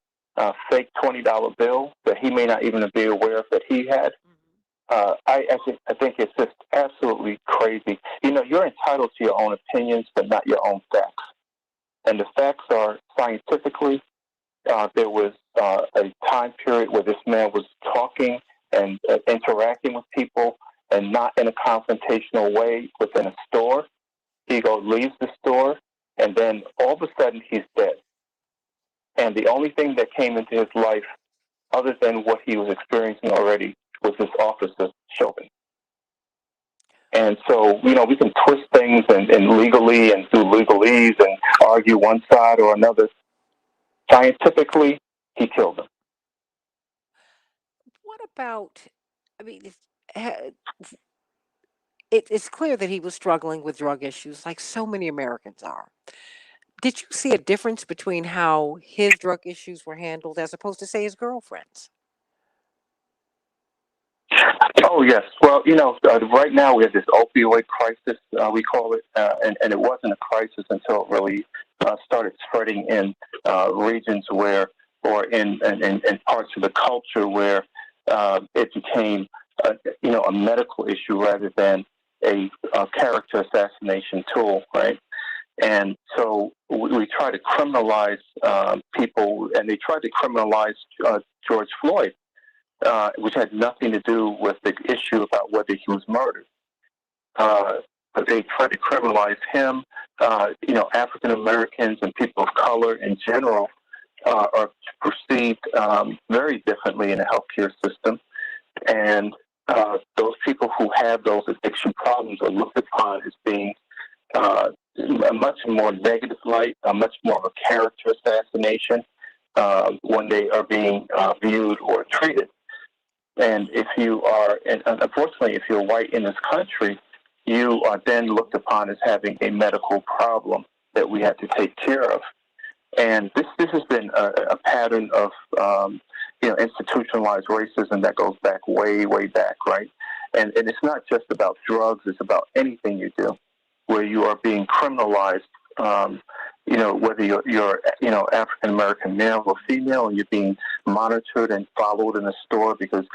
fake $20 bill that he may not even be aware of that he had. I think it's just absolutely crazy. You're entitled to your own opinions, but not your own facts. And the facts are scientifically, there was a time period where this man was talking and interacting with people and not in a confrontational way within a store. He leaves the store, and then all of a sudden he's dead. And the only thing that came into his life, other than what he was experiencing already, was this officer Chauvin. And so, we can twist things and legally and do legalese and argue one side or another. Scientifically, he killed him. What about, I mean, it's clear that he was struggling with drug issues like so many Americans are. Did you see a difference between how his drug issues were handled as opposed to, say, his girlfriend's? Oh, yes. Well, right now we have this opioid crisis, we call it, and it wasn't a crisis until it really started spreading in regions or in parts of the culture where it became, a medical issue rather than a character assassination tool, right? And so we try to criminalize people, and they tried to criminalize George Floyd, which had nothing to do with the issue about whether he was murdered. But they tried to criminalize him. African Americans and people of color in general are perceived very differently in the healthcare system. And those people who have those addiction problems are looked upon as being a much more negative light, a much more of a character assassination when they are being viewed or treated. And if you are, and unfortunately, if you're white in this country, you are then looked upon as having a medical problem that we have to take care of. And this has been a pattern of institutionalized racism that goes back way, way back, right? And it's not just about drugs; it's about anything you do, where you are being criminalized. Whether you're African American male or female, and you're being monitored and followed in a store because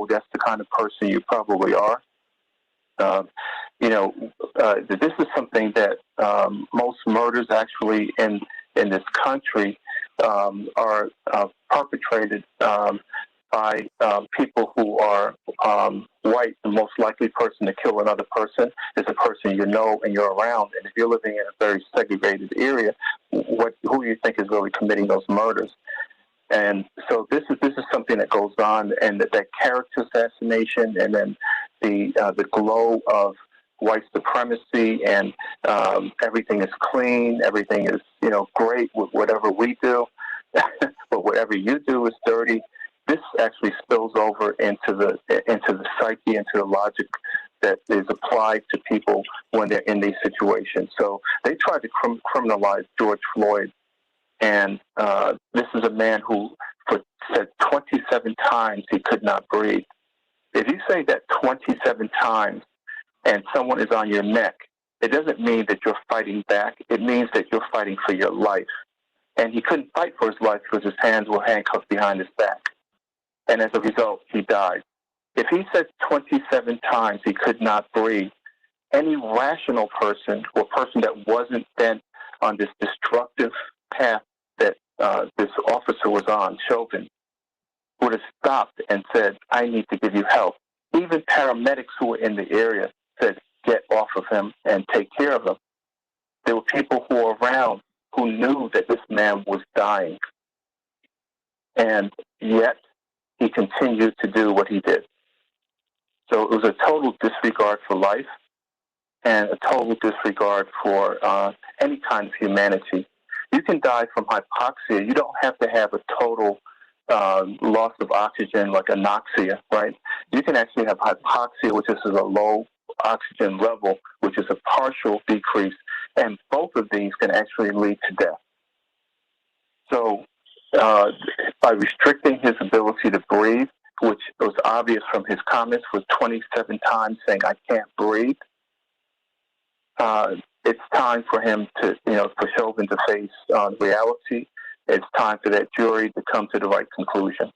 that's the kind of person you probably are. This is something that most murders actually in this country are perpetrated by people who are white. The most likely person to kill another person is a person you know and you're around. And if you're living in a very segregated area, who do you think is really committing those murders? And so this is something that goes on, and that character assassination, and then the glow of white supremacy, and everything is clean, everything is great with whatever we do, but whatever you do is dirty. This actually spills over into the psyche, into the logic that is applied to people when they're in these situations. So they tried to criminalize George Floyd, and this is a man who said 27 times he could not breathe. If you say that 27 times and someone is on your neck, it doesn't mean that you're fighting back. It means that you're fighting for your life. And he couldn't fight for his life because his hands were handcuffed behind his back. And as a result, he died. If he said 27 times he could not breathe, Any rational person or person that wasn't bent on this destructive path that this officer was on, Chauvin, would have stopped and said, I need to give you help. Even paramedics who were in the area said, get off of him and take care of him. There were people who were around who knew that this man was dying. And yet he continued to do what he did. So it was a total disregard for life and a total disregard for any kind of humanity. You can die from hypoxia. You don't have to have a total loss of oxygen like anoxia, right? You can actually have hypoxia, which is a low oxygen level, which is a partial decrease, and both of these can actually lead to death. So by restricting his ability to breathe, which was obvious from his comments, was 27 times saying, I can't breathe, it's time for him to, for Chauvin to face reality. It's time for that jury to come to the right conclusion.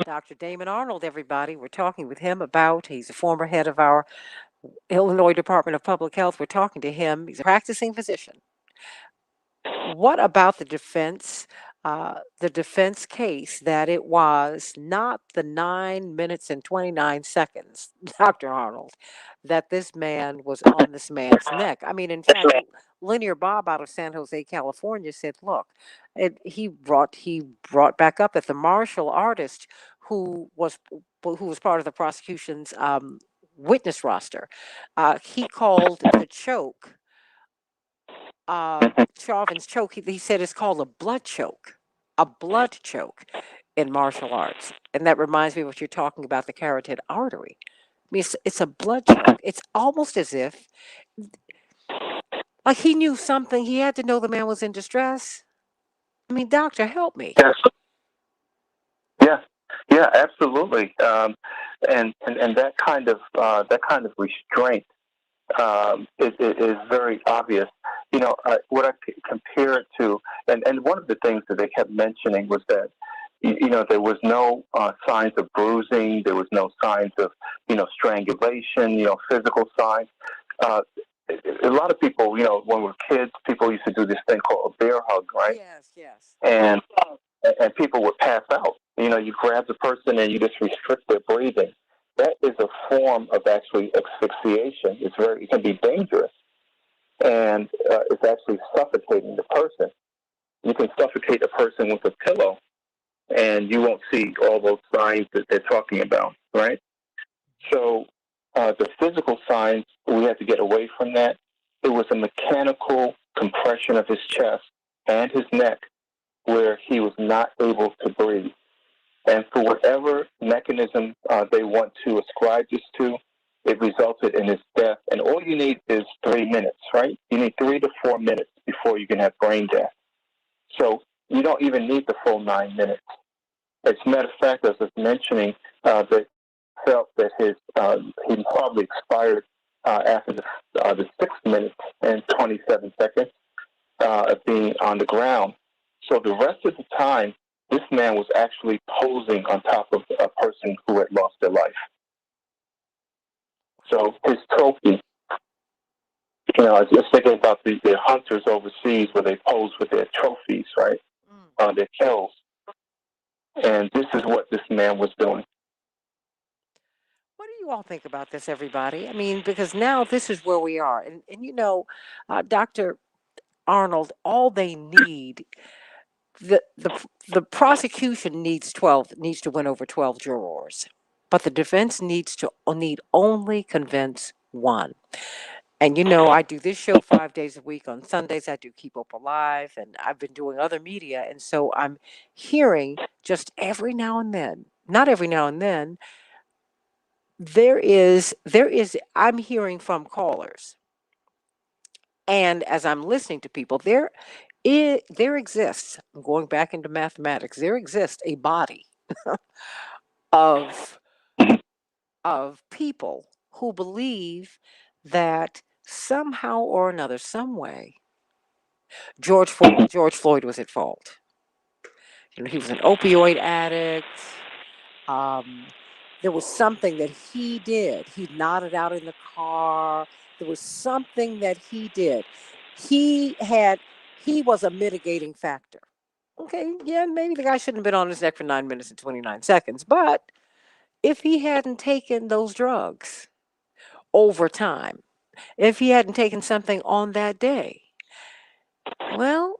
Dr. Damon Arnold, everybody. We're talking with him about, he's a former head of our Illinois Department of Public Health. We're talking to him. He's a practicing physician. What about the defense case that it was not the 9 minutes and 29 seconds, Dr. Arnold, that this man was on this man's neck? I mean, in fact, Linear Bob out of San Jose, California said, look, he brought back up that the martial artist who was part of the prosecution's witness roster, he called the choke, Chauvin's choke, he said it's called a blood choke in martial arts. And that reminds me of what you're talking about, the carotid artery. I mean, it's a blood choke. It's almost as if, like, he knew something. He had to know the man was in distress. I mean, doctor, help me. Yes. Yeah, absolutely. And that kind of restraint is very obvious. What I compare it to, and one of the things that they kept mentioning was that, there was no signs of bruising, there was no signs of, strangulation, physical signs. A lot of people, when we were kids, people used to do this thing called a bear hug, right? Yes. And people would pass out. You grab the person and you just restrict their breathing. That is a form of actually asphyxiation. It can be dangerous, and it's actually suffocating the person. You can suffocate a person with a pillow, and you won't see all those signs that they're talking about, right? So the physical signs, we had to get away from that. It was a mechanical compression of his chest and his neck where he was not able to breathe. And for whatever mechanism they want to ascribe this to, it resulted in his death. And all you need is 3 minutes, right? You need 3 to 4 minutes before you can have brain death. So you don't even need the full 9 minutes. As a matter of fact, as I was mentioning, that felt that he probably expired after the 6 minutes and 27 seconds of being on the ground. So the rest of the time, this man was actually posing on top of a person who had lost their life. So his trophy, I was just thinking about the hunters overseas where they pose with their trophies, right? Their kills. And this is what this man was doing. What do you all think about this, everybody? I mean, because now this is where we are. And Dr. Arnold, all they need, the prosecution needs to win over 12 jurors, but the defense needs only convince one. And I do this show 5 days a week. On Sundays, I do Keep Hope Alive, and I've been doing other media. And so I'm hearing just every now and then, not every now and then, I'm hearing from callers. And as I'm listening to people, there exists, I'm going back into mathematics, there exists a body of people who believe that somehow or another, some way, George Floyd was at fault. He was an opioid addict. There was something that he did. He nodded out in the car. There was something that he did. He had, he was a mitigating factor. Okay, yeah, maybe the guy shouldn't have been on his neck for 9 minutes and 29 seconds. But if he hadn't taken those drugs over time, if he hadn't taken something on that day, well,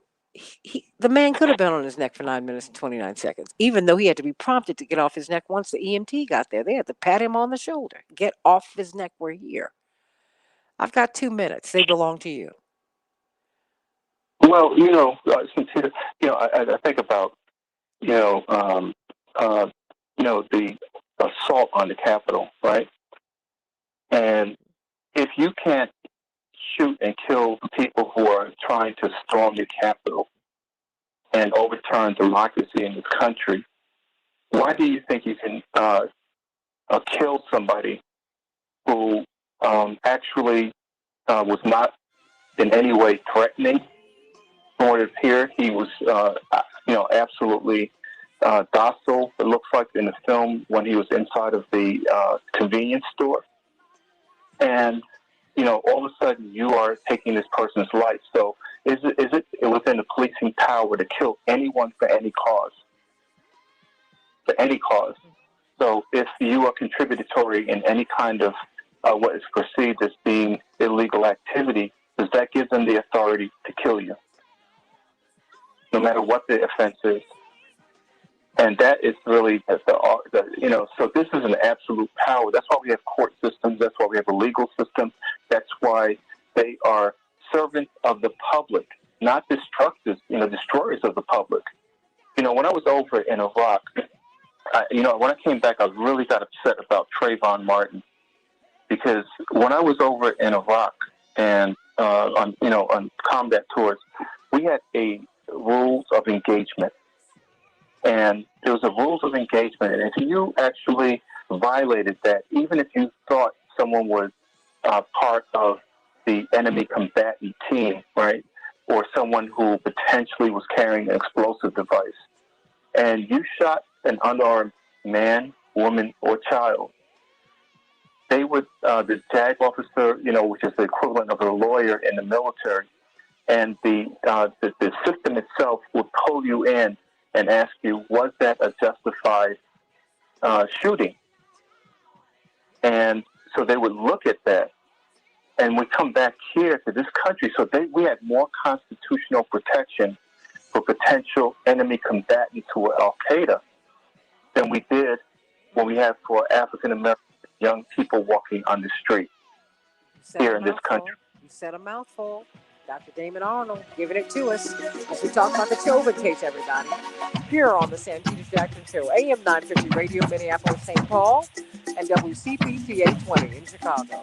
the man could have been on his neck for 9 minutes and 29 seconds, even though he had to be prompted to get off his neck once the EMT got there. They had to pat him on the shoulder. Get off his neck. We're here. I've got 2 minutes. They belong to you. Well, Santita, I think about, you know, um, uh, the assault on the Capitol, right? And if you can't shoot and kill people who are trying to storm the Capitol and overturn democracy in this country, why do you think you can kill somebody who actually was not in any way threatening? From what it appeared, he was, absolutely docile. It looks like in the film when he was inside of the convenience store, and all of a sudden you are taking this person's life. So is it within the policing power to kill anyone for any cause? For any cause. So if you are contributory in any kind of what is perceived as being illegal activity, does that give them the authority to kill you, no matter what the offense is? And that is really so this is an absolute power. That's why we have court systems. That's why we have a legal system. That's why they are servants of the public, not destroyers of the public. When I was over in Iraq, when I came back, I really got upset about Trayvon Martin, because when I was over in Iraq and on combat tours, we had a rules of engagement. And there was a rules of engagement, and if you actually violated that, even if you thought someone was part of the enemy combatant team, right, or someone who potentially was carrying an explosive device, and you shot an unarmed man, woman, or child, they would, the JAG officer, which is the equivalent of a lawyer in the military, and the system itself would pull you in and ask you, was that a justified shooting? And so they would look at that, and we come back here to this country. So we had more constitutional protection for potential enemy combatants who were Al Qaeda than we did when we had for African American young people walking on the street here in this country. You said a mouthful. Dr. Damon Arnold giving it to us as we talk about the Chauvin case, everybody. Here on the Santita Jackson Show, AM 950 Radio, Minneapolis, St. Paul, and WCPT 820 in Chicago.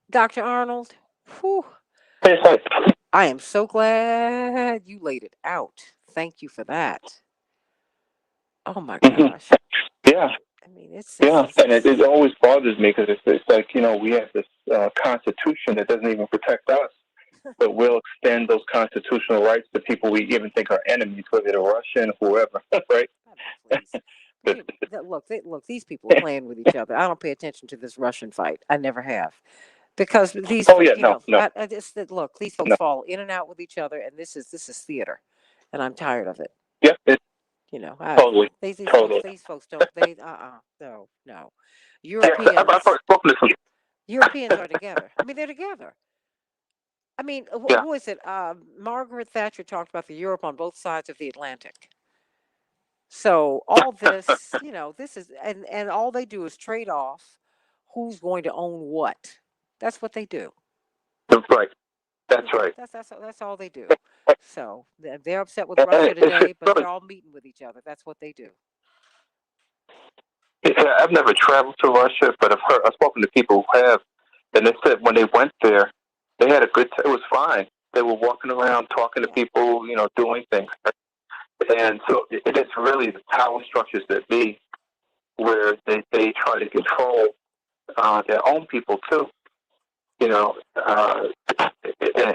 Dr. Arnold, whew, I am so glad you laid it out. Thank you for that. Oh my gosh. Yeah. I mean, and it always bothers me, because it's like, we have this Constitution that doesn't even protect us, but we'll extend those constitutional rights to people we even think are enemies, whether they're Russian, whoever, right? Look, these people are playing with each other. I don't pay attention to this Russian fight. I never have. Because these, look, these folks fall in and out with each other, and this is theater, and I'm tired of it. Yeah, Totally. These folks don't. No. Europeans are together. I mean, they're together. I mean, who is it? Margaret Thatcher talked about the Europe on both sides of the Atlantic. So all this, this is, and all they do is trade off who's going to own what. That's what they do. That's right. That's right. That's all they do. So they're upset with Russia today, but they're all meeting with each other. That's what they do. Yeah, I've never traveled to Russia, but I've spoken to people who have, and they said when they went there, they had a good time. It was fine. They were walking around, talking to people, doing things. And so it is really the power structures that be, where they try to control their own people too. And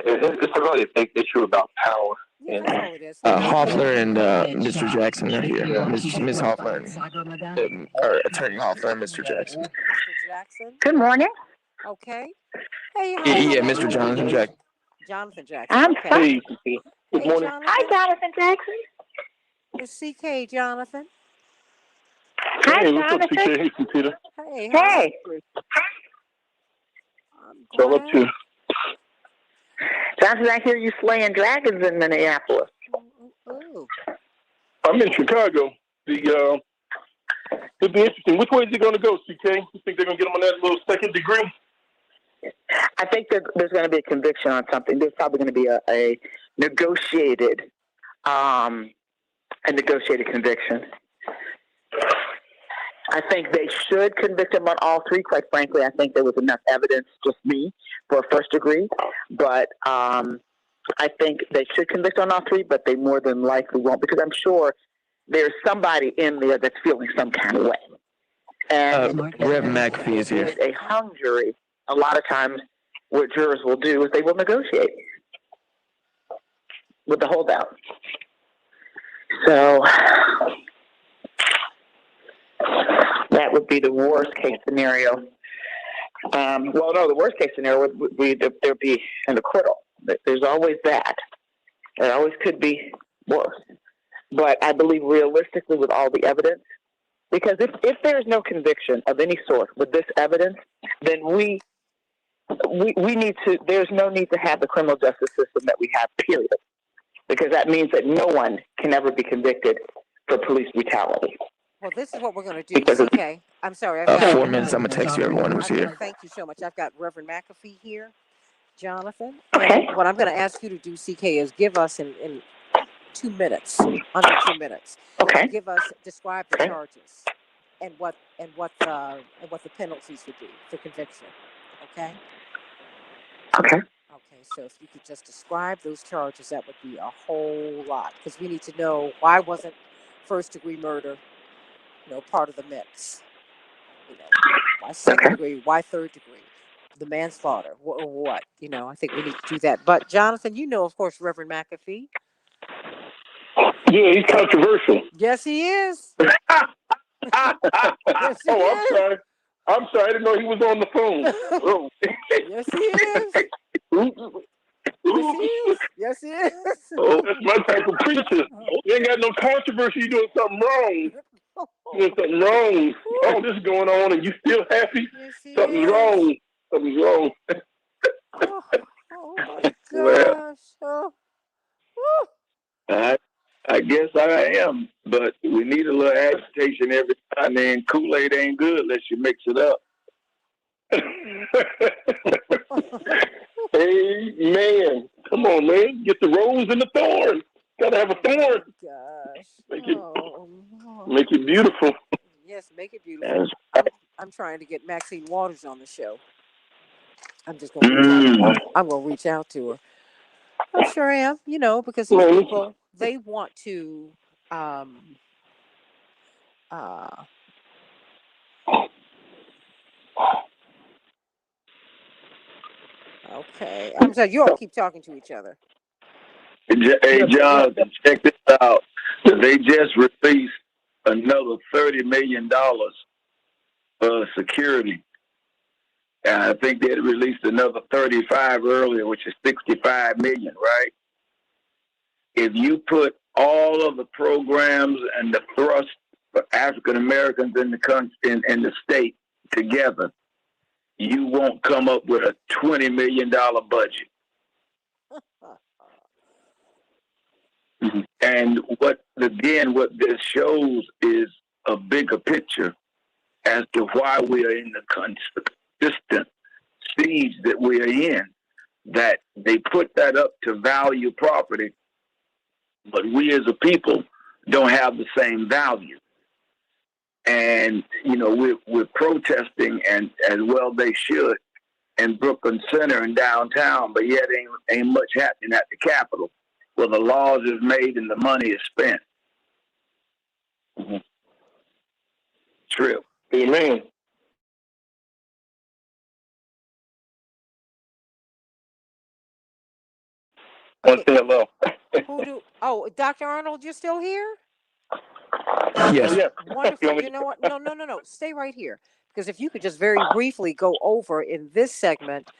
it's really a big issue about power. Yeah, that's all it is. Hoffler and Mr. Jackson are here. Miss Hoffler or Attorney Hoffler and Mr. Jackson. Mr. Jackson. Good morning. Okay. Hey, Yeah, Mr. Jonathan Jackson. Jonathan Jackson. I'm Okay. Hey, good Hey, morning. Jonathan. Hi, Jonathan Jackson. It's CK, Jonathan. Hi, Hey, what's up, Jonathan. CK? Hey, Santita. Hey, how Hey. I'm What's all up glad. to? Jonathan, I hear you slaying dragons in Minneapolis. Ooh. I'm in Chicago. It'll be interesting. Which way is it going to go, CK? You think they're going to get him on that little second degree? I think that there's going to be a conviction on something. There's probably going to be a negotiated conviction. I think they should convict him on all three. Quite frankly, I think there was enough evidence, just me, for a first degree. But I think they should convict on all three, but they more than likely won't, because I'm sure there's somebody in there that's feeling some kind of way. And Rev McAfee is here. a hung jury, a lot of times what jurors will do is they will negotiate with the holdout. So that would be the worst case scenario. Well, no, the worst case scenario would be that there'd be an acquittal. There's always that. It always could be worse. But I believe realistically with all the evidence, because if there's no conviction of any sort with this evidence, then we need to, there's no need to have the criminal justice system that we have, period. Because that means that no one can ever be convicted for police brutality. Well, this is what we're going to do, CK. I'm sorry. I've got 4 minutes. I'm going to text you everyone who's here. Thank you so much. I've got Reverend McAfee here, Jonathan. Okay. And what I'm going to ask you to do, CK, is give us in 2 minutes, under 2 minutes. Okay. Describe the charges and what the penalties would be for conviction. Okay. Okay. Okay. So if you could just describe those charges, that would be a whole lot, because we need to know why wasn't first degree murder, part of the mix. Why second degree? Why third degree? The manslaughter or what? I think we need to do that. But Jonathan, of course, Reverend McAfee. Yeah, he's controversial. Yes, he is. Yes, he is. Sorry. I'm sorry. I didn't know he was on the phone. Oh. Yes, he is. Yes, he is. Oh, that's my type of preacher. You ain't got no controversy. You doing something wrong. Oh, this is going on, and you still happy? Yes, Something's wrong. Something's wrong. Oh my gosh. I guess I am, but we need a little agitation every time. And Kool-Aid ain't good unless you mix it up. Amen. Come on, man. Get the rose and the thorn. Gotta have a thorn. Gosh. Make it beautiful. Yes, make it beautiful. I'm trying to get Maxine Waters on the show. I'm just going to reach out. I'm going to reach out to her. I sure am, because these people, they want to okay. I'm sorry, you all keep talking to each other. Hey, Jonathan, check this out. They just released another $30 million security. And I think they had released another 35 earlier, which is 65 million, right? If you put all of the programs and the thrust for African Americans in the country, in the state together, you won't come up with a $20 million budget. And what this shows is a bigger picture as to why we are in the consistent siege that we are in, that they put that up to value property, but we as a people don't have the same value. And, we're protesting, and as well they should, in Brooklyn Center and downtown, but yet ain't much happening at the Capitol, where the laws is made and the money is spent. True. Amen. Want to say hello? Who do? Oh, Dr. Arnold, you're still here? Yes. Yes. Wonderful. You know what? No. Stay right here. Because if you could just very briefly go over in this segment,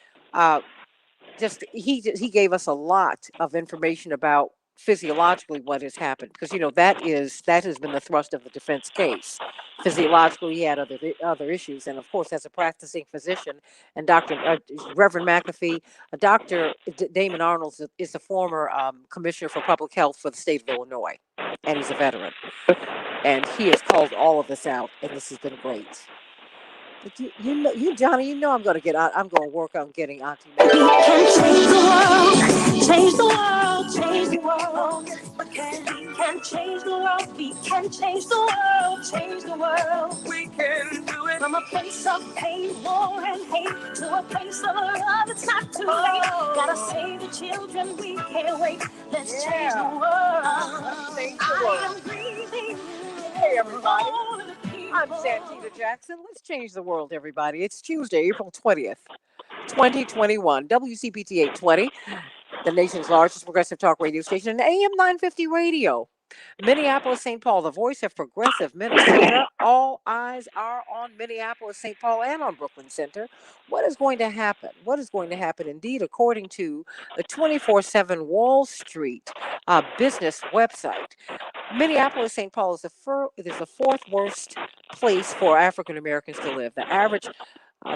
just he gave us a lot of information about physiologically what has happened. Because that has been the thrust of the defense case. Physiologically, he had other issues, and of course, as a practicing physician, and Reverend McAfee, Dr. Damon Arnold is the former commissioner for public health for the state of Illinois, and he's a veteran. And he has called all of this out, and this has been great. But Johnny, I'm going to get out. I'm going to work on getting Auntie Mary. We can change the world, change the world, change the world. We can change the world. We can change the world, change the world. We can do it. From a place of pain, war, and hate to a place of love. It's not too late. Gotta save the children. We can't wait. Let's change the world. Let's change the world. I am breathing. Hey, everybody. I'm Santita Jackson. Let's change the world, everybody. It's Tuesday, April 20th, 2021. WCPT 820, the nation's largest progressive talk radio station, and AM 950 radio. Minneapolis, St. Paul, the voice of progressive Minnesota. All eyes are on Minneapolis, St. Paul, and on Brooklyn Center. What is going to happen? What is going to happen indeed, according to the 24/7 Wall Street business website? Minneapolis, St. Paul is the fourth worst place for African Americans to live. The average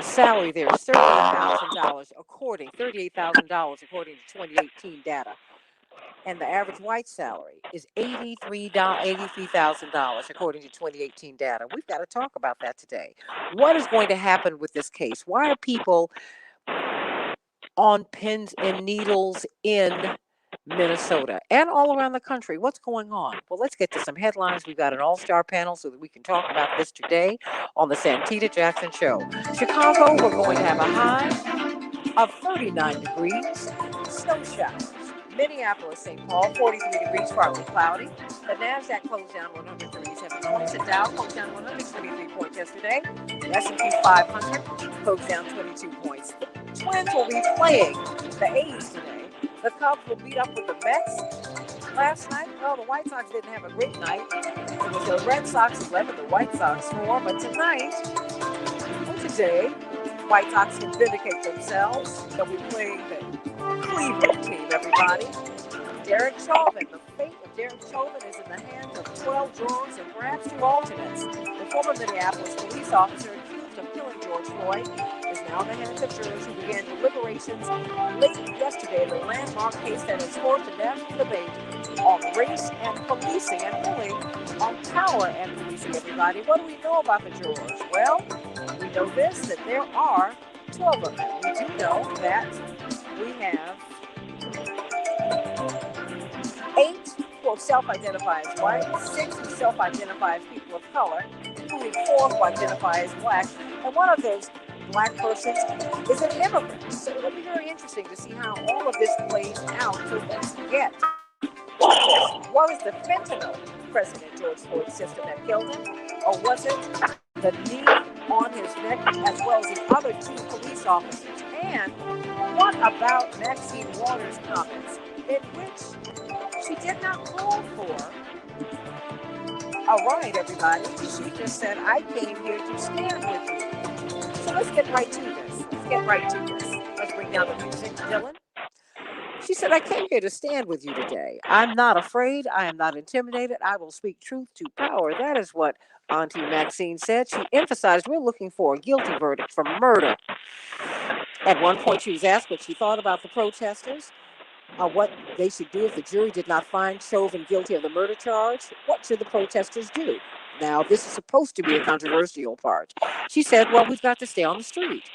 salary there is $38,000 according to 2018 data. And the average white salary is $83,000 according to 2018 data. We've got to talk about that today. What is going to happen with this case? Why are people on pins and needles in Minnesota and all around the country? What's going on? Well, let's get to some headlines. We've got an all-star panel so that we can talk about this today on the Santita Jackson Show. Chicago, we're going to have a high of 39 degrees, snow showers. Minneapolis, St. Paul, 43 degrees, partly cloudy. The NASDAQ closed down 137 points. The Dow closed down 123 points yesterday. The S&P 500 closed down 22 points. The Twins will be playing the A's today. The Cubs will meet up with the Mets. Last night, well, the White Sox didn't have a great night. It was the Red Sox 11, the White Sox 4. But today, White Sox can vindicate themselves. They'll be playing the Cleveland team, everybody. Derek Chauvin. The fate of Derek Chauvin is in the hands of 12 jurors and perhaps 2 alternates. The former Minneapolis police officer accused of killing George Floyd is now in the hands of jurors who began deliberations late yesterday in the landmark case that has sparked a national debate on race and policing, and really on power and policing, everybody. What do we know about the jurors? Well, we know this, that there are 12 of them. We do know that we have 8 who self-identify as white, 6 who self-identify as people of color, including 4 who identify as black, and one of those black persons is an immigrant. So it'll be very interesting to see how all of this plays out. So let's get was the fentanyl President George Floyd's system that killed him, or was it the knee on his neck as well as the other 2 police officers? And what about Maxine Waters' comments in which she did not call for a riot, everybody? She just said, I came here to stand with you. So let's get right to this. Let's bring down the music. Dylan? She said, I came here to stand with you today. I'm not afraid. I am not intimidated. I will speak truth to power. That is what Auntie Maxine said. She emphasized we're looking for a guilty verdict for murder. At one point, she was asked what she thought about the protesters, what they should do if the jury did not find Chauvin guilty of the murder charge. What should the protesters do? Now, this is supposed to be a controversial part. She said, well, we've got to stay on the street.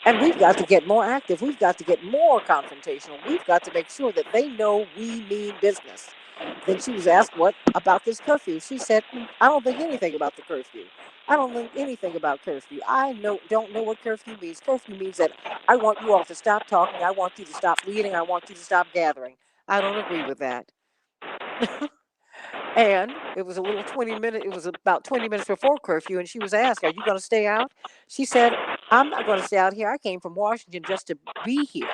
And we've got to get more active. We've got to get more confrontational. We've got to make sure that they know we mean business. Then she was asked what about this curfew. She said, I don't think anything about the curfew. I don't think anything about curfew. I don't know what curfew means. Curfew means that I want you all to stop talking. I want you to stop leading. I want you to stop gathering. I don't agree with that. And it was about 20 minutes before curfew, and she was asked, are you going to stay out? She said, I'm not going to stay out here. I came from Washington just to be here,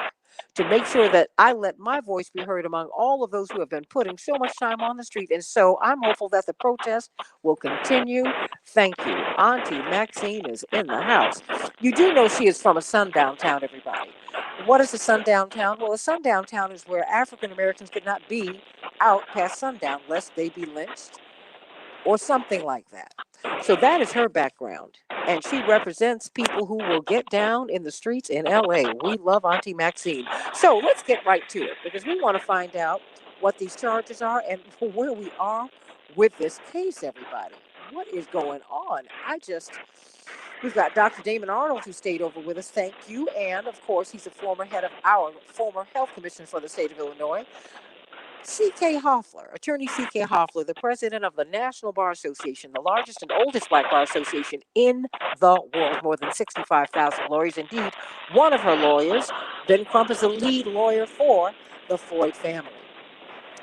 to make sure that I let my voice be heard among all of those who have been putting so much time on the street. And so I'm hopeful that the protest will continue. Thank you. Auntie Maxine is in the house. You do know she is from a sundown town, everybody. What is a sundown town? Well, a sundown town is where African Americans could not be out past sundown lest they be lynched or something like that. So that is her background. And she represents people who will get down in the streets in LA. We love Auntie Maxine. So let's get right to it because we want to find out what these charges are and where we are with this case, everybody. What is going on? We've got Dr. Damon Arnold who stayed over with us. Thank you. And of course, he's a former head of our former health commissioner for the state of Illinois. C.K. Hoffler, Attorney C.K. Hoffler, the president of the National Bar Association, the largest and oldest black bar association in the world, more than 65,000 lawyers. Indeed, one of her lawyers, Ben Crump, is the lead lawyer for the Floyd family.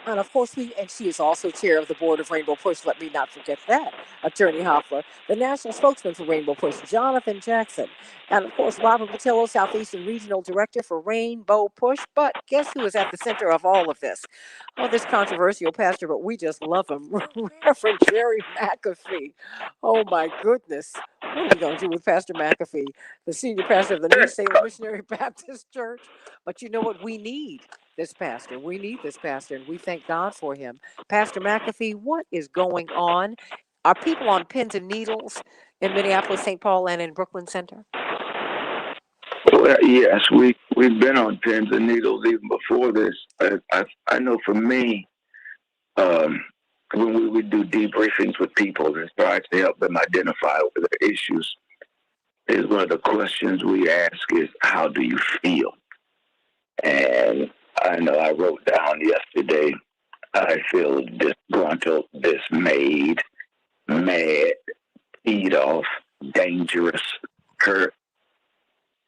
And of course, she is also chair of the board of Rainbow Push. Let me not forget that. Attorney Hoffler, the national spokesman for Rainbow Push, Jonathan Jackson. And of course, Robert Patillo, Southeastern Regional Director for Rainbow Push. But guess who is at the center of all of this? Oh, this controversial pastor, but we just love him. Reverend Jerry McAfee. Oh my goodness. What are we going to do with Pastor McAfee, the senior pastor of the New Salem Missionary Baptist Church? But you know what? We need this pastor. We need this pastor, and we thank God for him. Pastor McAfee, what is going on? Are people on pins and needles in Minneapolis, St. Paul, and in Brooklyn Center? Well, yes, we've been on pins and needles even before this. I know for me, when we do debriefings with people and try to help them identify what their issues, is one of the questions we ask is, how do you feel? And I know I wrote down yesterday, I feel disgruntled, dismayed, mad, peed off, dangerous, hurt,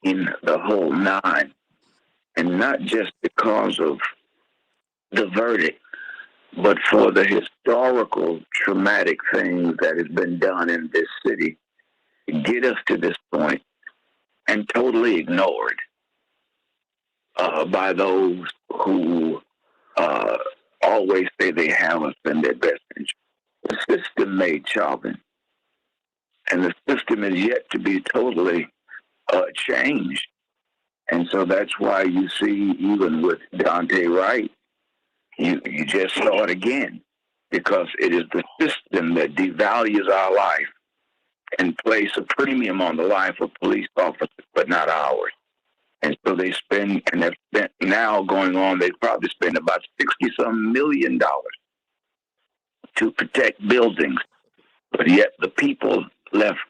in the whole nine. And not just because of the verdict, but for the historical traumatic things that has been done in this city to get us to this point and totally ignored by those who always say they have us in their best interest. The system made Chauvin, and the system is yet to be totally changed. And so that's why you see, even with Dante Wright, you just saw it again, because it is the system that devalues our life and place a premium on the life of police officers, but not ours. And so they spend, and they've spent now going on, they probably spend about $60-some million to protect buildings, but yet the people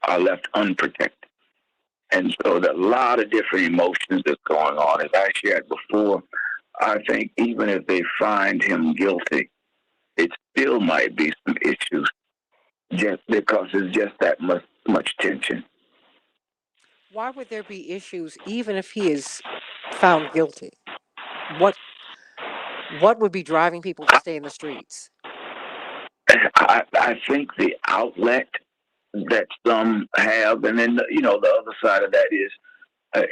are left unprotected. And so there are a lot of different emotions that's going on. As I shared before, I think even if they find him guilty, it still might be some issues just because there's just that much tension. Why would there be issues even if he is found guilty? What would be driving people to stay in the streets? I think the outlet that some have, and then the other side of that is,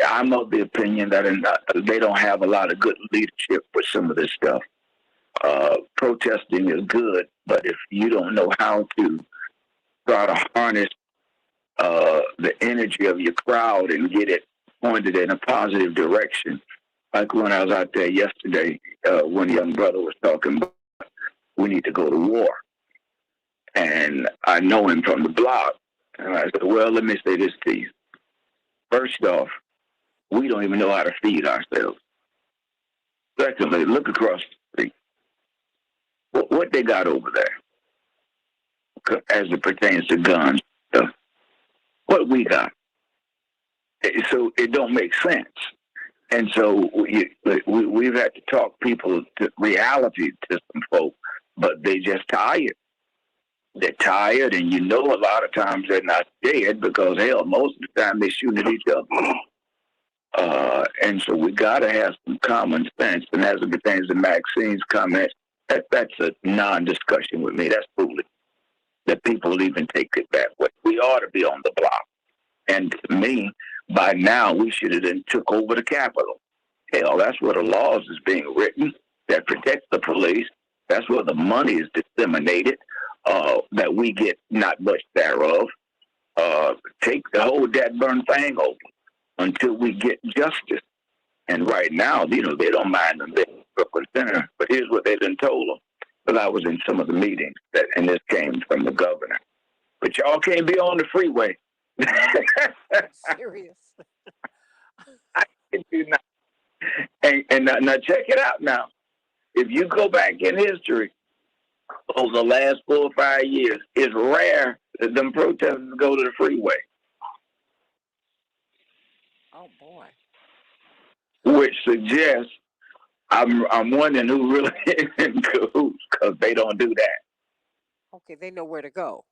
I'm of the opinion that they don't have a lot of good leadership for some of this stuff. Protesting is good, but if you don't know how to try to harness the energy of your crowd and get it pointed in a positive direction, like when I was out there yesterday, one young brother was talking about we need to go to war. And I know him from the block. And I said, well, let me say this to you. First off, we don't even know how to feed ourselves. Secondly, look across the street. What they got over there as it pertains to guns, what we got. So it don't make sense. And so we've had to talk people to reality to some folk, but they just tired. They're tired, and a lot of times they're not scared because, hell, most of the time they're shooting at each other. And so we got to have some common sense. And as it pertains to Maxine's comments, that's a non-discussion with me. That's foolish that people even take it that way. We ought to be on the block. And to me, by now, we should have then took over the Capitol Hell, that's where the laws is being written that protect the police. That's where the money is disseminated, that we get not much thereof. Hold that burn thing open until we get justice. And right now, they don't mind them being in Brooklyn Center. But here's what they done told them. But I was in some of the meetings, and this came from the governor. But y'all can't be on the freeway. Serious. I can do not. And now check it out now. If you go back in history over the last 4 or 5 years, it's rare that them protesters go to the freeway. Oh boy. Which suggests I'm wondering who really is in cahoots, because they don't do that. Okay, they know where to go.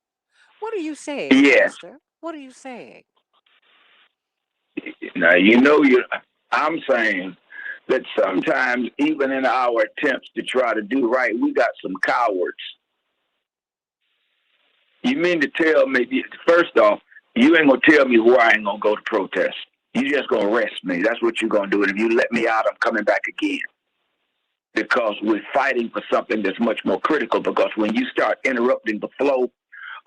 What are you saying, Yes. Pastor? What are you saying? Now I'm saying that sometimes, even in our attempts to try to do right, we got some cowards. You mean to tell me, first off, you ain't going to tell me where I ain't going to go to protest. You just going to arrest me. That's what you're going to do. And if you let me out, I'm coming back again. Because we're fighting for something that's much more critical. Because when you start interrupting the flow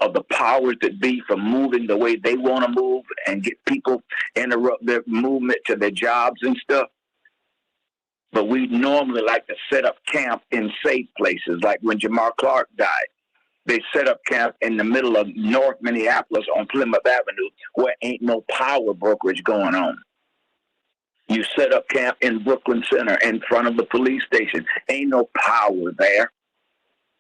of the powers that be from moving the way they want to move and get people interrupt their movement to their jobs and stuff. But we normally like to set up camp in safe places, like when Jamar Clark died. They set up camp in the middle of North Minneapolis on Plymouth Avenue where ain't no power brokerage going on. You set up camp in Brooklyn Center in front of the police station. Ain't no power there.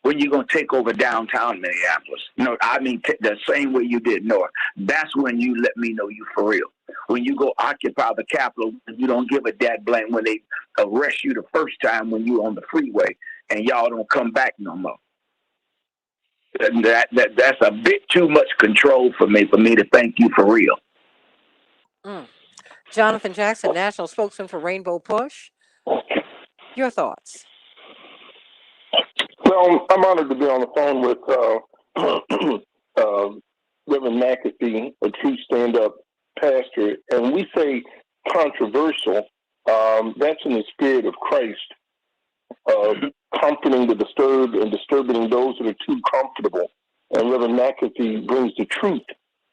When you going to take over downtown Minneapolis? The same way you did North. That's when you let me know you for real. When you go occupy the Capitol, you don't give a dad blame when they arrest you the first time when you on the freeway and y'all don't come back no more. That's a bit too much control for me to thank you for real. Jonathan Jackson, national spokesman for Rainbow Push. Your thoughts? Well, I'm honored to be on the phone with Reverend McAfee, a true stand-up pastor. And when we say controversial, that's in the spirit of Christ, comforting the disturbed and disturbing those that are too comfortable. And Reverend McAfee brings the truth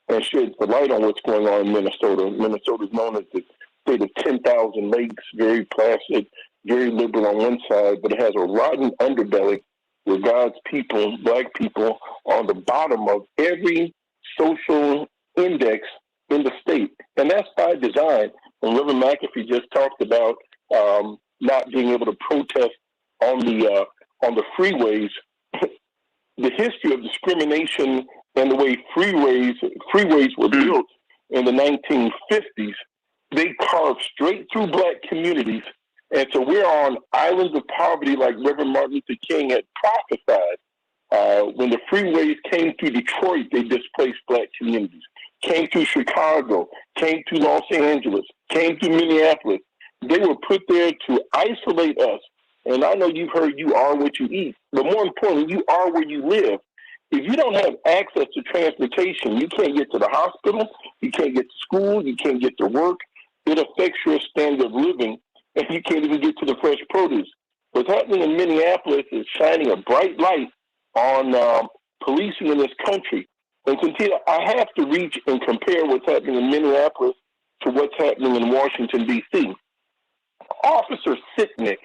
and sheds the light on what's going on in Minnesota. Minnesota is known as the state of 10,000 lakes, very placid, very liberal on one side, but it has a rotten underbelly with God's people, black people, on the bottom of every social index in the state. And that's by design. And Reverend McAfee just talked about not being able to protest on the freeways. The history of discrimination and the way freeways were built in the 1950s, they carved straight through black communities. And so we're on islands of poverty like Reverend Martin Luther King had prophesied. When the freeways came through Detroit, they displaced black communities. Came through Chicago, came through Los Angeles, came through Minneapolis. They were put there to isolate us. And I know you've heard you are what you eat, but more importantly, you are where you live. If you don't have access to transportation, you can't get to the hospital, you can't get to school, you can't get to work. It affects your standard of living, and you can't even get to the fresh produce. What's happening in Minneapolis is shining a bright light on policing in this country. And Santita, I have to reach and compare what's happening in Minneapolis to what's happening in Washington, D.C. Officer Sitnick,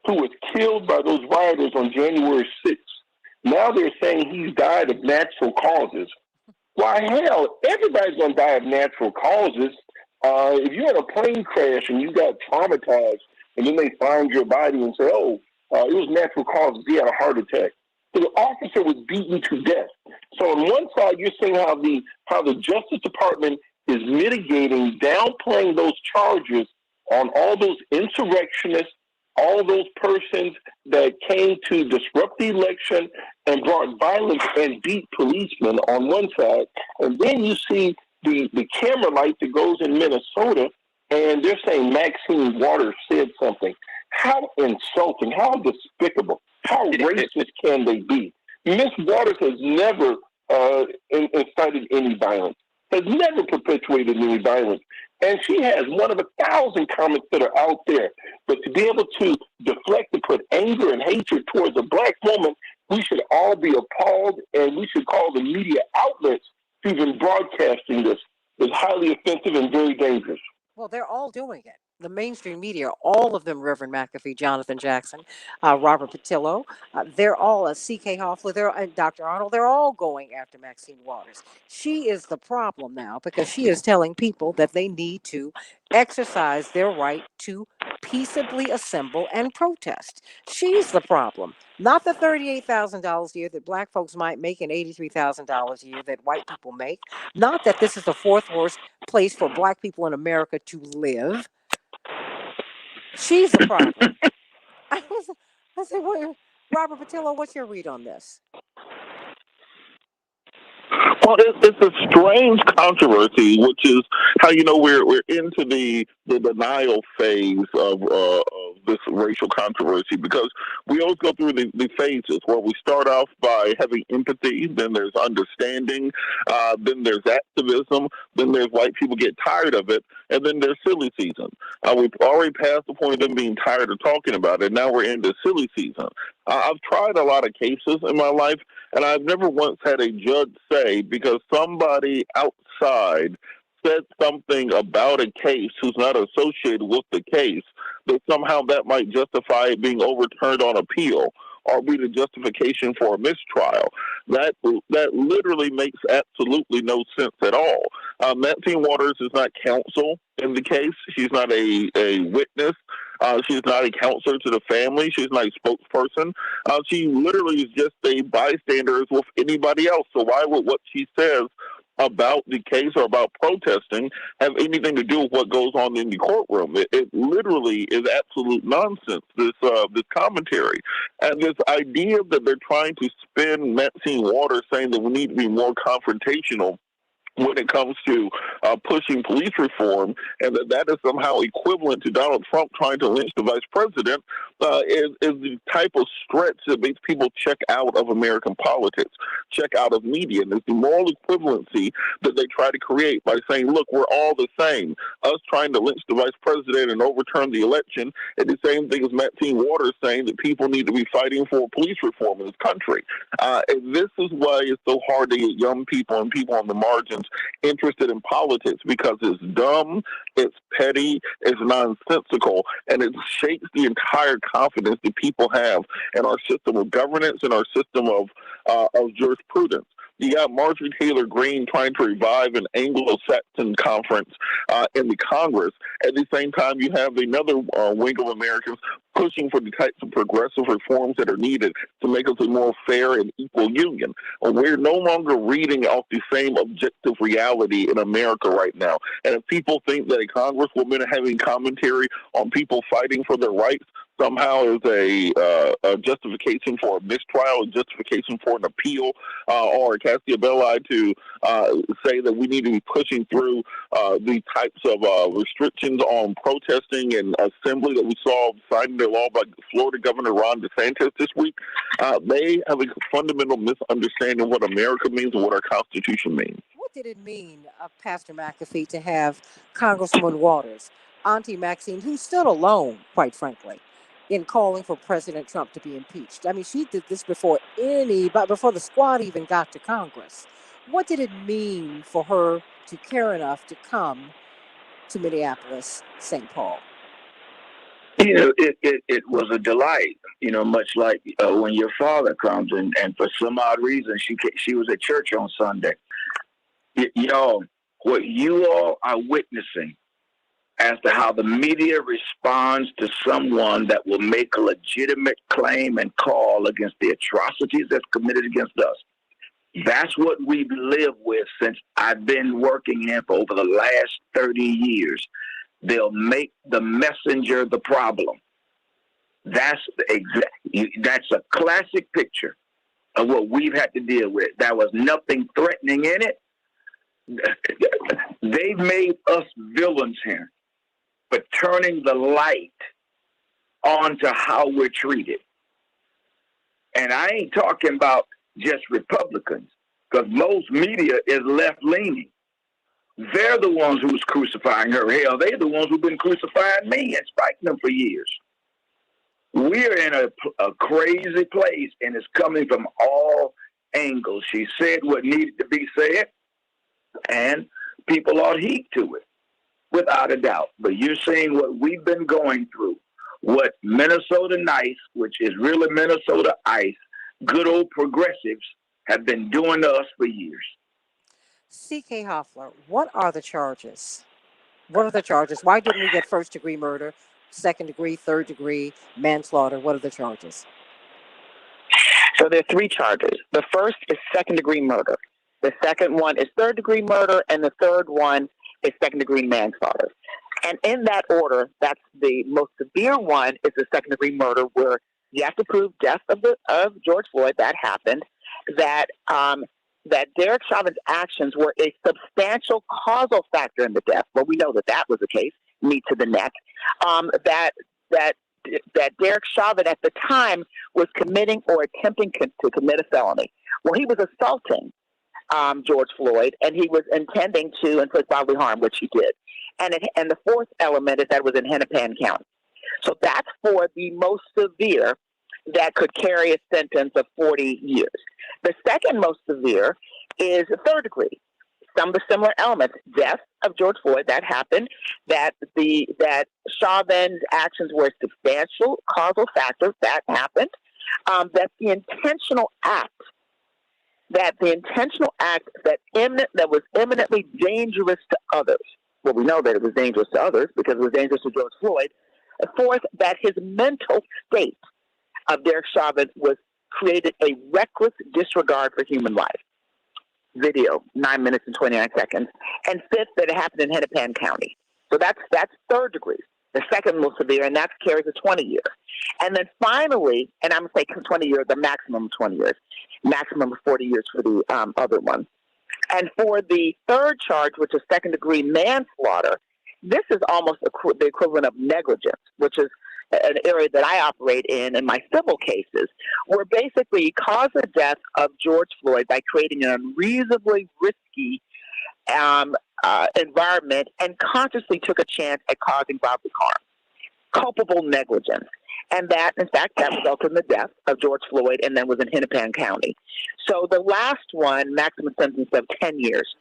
who was killed by those rioters on January 6th, now they're saying he's died of natural causes. Why, hell, everybody's going to die of natural causes. If you're in a plane crash and you got traumatized, and then they find your body and say, it was natural causes, he had a heart attack. So the officer was beaten to death. So on one side, you're seeing how the Justice Department is mitigating, downplaying those charges on all those insurrectionists, all those persons that came to disrupt the election and brought violence and beat policemen on one side. And then you see the camera light that goes in Minnesota, and they're saying Maxine Waters said something. How insulting, how despicable, how racist can they be? Miss Waters has never incited any violence, has never perpetuated any violence. And she has one of 1,000 comments that are out there. But to be able to deflect and put anger and hatred towards a black woman, we should all be appalled, and we should call the media outlets who've been broadcasting this is highly offensive and very dangerous. Well, they're all doing it. The mainstream media, all of them, Reverend McAfee, Jonathan Jackson, Robert Patillo, they're all, C.K. Hoffler, Dr. Arnold, they're all going after Maxine Waters. She is the problem now because she is telling people that they need to exercise their right to peaceably assemble and protest. She's the problem, not the $38,000 a year that black folks might make and $83,000 a year that white people make. Not that this is the fourth worst place for black people in America to live. She's the problem. I said, well, Robert Patillo, what's your read on this? Well, it's a strange controversy, which is how we're into the denial phase of this racial controversy, because we always go through the phases where we start off by having empathy, then there's understanding, then there's activism, then there's white people get tired of it, and then there's silly season. We've already passed the point of them being tired of talking about it. Now we're into silly season. I've tried a lot of cases in my life, and I've never once had a judge say, because somebody outside said something about a case who's not associated with the case, that somehow that might justify it being overturned on appeal or be the justification for a mistrial. That literally makes absolutely no sense at all. Maxine Waters is not counsel in the case. She's not a witness. She's not a counselor to the family. She's not a spokesperson. She literally is just a bystander as with anybody else. So why would what she says about the case or about protesting have anything to do with what goes on in the courtroom? It literally is absolute nonsense, this commentary. And this idea that they're trying to spin Maxine Waters saying that we need to be more confrontational when it comes to pushing police reform, and that is somehow equivalent to Donald Trump trying to lynch the vice president, is the type of stretch that makes people check out of American politics, check out of media. And it's the moral equivalency that they try to create by saying, look, we're all the same. Us trying to lynch the vice president and overturn the election is the same thing as Maxine Waters saying that people need to be fighting for police reform in this country. And this is why it's so hard to get young people and people on the margins interested in politics, because it's dumb, it's petty, it's nonsensical, and it shakes the entire confidence that people have in our system of governance and our system of jurisprudence. You got Marjorie Taylor Greene trying to revive an Anglo-Saxon conference in the Congress. At the same time, you have another wing of Americans pushing for the types of progressive reforms that are needed to make us a more fair and equal union. And we're no longer reading off the same objective reality in America right now. And if people think that a congresswoman having commentary on people fighting for their rights somehow is a justification for a mistrial, a justification for an appeal, or cast the ability to say that we need to be pushing through the types of restrictions on protesting and assembly that we saw signed into law by Florida Governor Ron DeSantis this week, they have a fundamental misunderstanding of what America means and what our Constitution means. What did it mean, Pastor McAfee, to have Congresswoman Waters, Auntie Maxine, who stood alone, quite frankly, in calling for President Trump to be impeached? I mean, she did this before the squad even got to Congress. What did it mean for her to care enough to come to Minneapolis, St. Paul? It was a delight, much like when your father comes, and for some odd reason, she was at church on Sunday. Y'all, what you all are witnessing as to how the media responds to someone that will make a legitimate claim and call against the atrocities that's committed against us. That's what we've lived with since I've been working here for over the last 30 years. They'll make the messenger the problem. That's a classic picture of what we've had to deal with. There was nothing threatening in it. They've made us villains here, but turning the light onto how we're treated. And I ain't talking about just Republicans, because most media is left-leaning. They're the ones who's crucifying her. Hell, they're the ones who've been crucifying me and spiking them for years. We're in a crazy place, and it's coming from all angles. She said what needed to be said, and people are heat to it, without a doubt. But you're seeing what we've been going through, what Minnesota Nice, which is really Minnesota Ice, good old progressives, have been doing to us for years. C.K. Hoffler, what are the charges? What are the charges? Why didn't we get first-degree murder, second-degree, third-degree, manslaughter? What are the charges? So there are 3 charges. The first is second-degree murder. The second one is third-degree murder, and the third one is second-degree manslaughter. And in that order, that's the most severe one is the second-degree murder, where you have to prove death of George Floyd. That happened. That Derek Chauvin's actions were a substantial causal factor in the death. Well, we know that was the case. Knee to the neck. That Derek Chauvin at the time was committing or attempting to commit a felony. Well, he was assaulting George Floyd, and he was intending to inflict bodily harm, which he did. And the fourth element is that it was in Hennepin County. So that's for the most severe that could carry a sentence of 40 years. The second most severe is third degree. Some of the similar elements: death of George Floyd, that happened. That Chauvin's actions were a substantial causal factor, that happened. That the intentional act that was eminently dangerous to others. Well, we know that it was dangerous to others because it was dangerous to George Floyd. Fourth, that his mental state of Derek Chauvin created a reckless disregard for human life. Video, 9 minutes and 29 seconds. And fifth, that it happened in Hennepin County. So that's third degree, the second most severe, and that carries a 20 years. And then finally, and I'm going to say 20 years, the maximum of 20 years, maximum of 40 years for the other one. And for the third charge, which is second degree manslaughter, this is almost the equivalent of negligence, which is an area that I operate in my civil cases, where basically you cause the death of George Floyd by creating an unreasonably risky environment and consciously took a chance at causing bodily harm. Culpable negligence. And that, in fact, that resulted in the death of George Floyd and then was in Hennepin County. So the last one, maximum sentence of 10 years.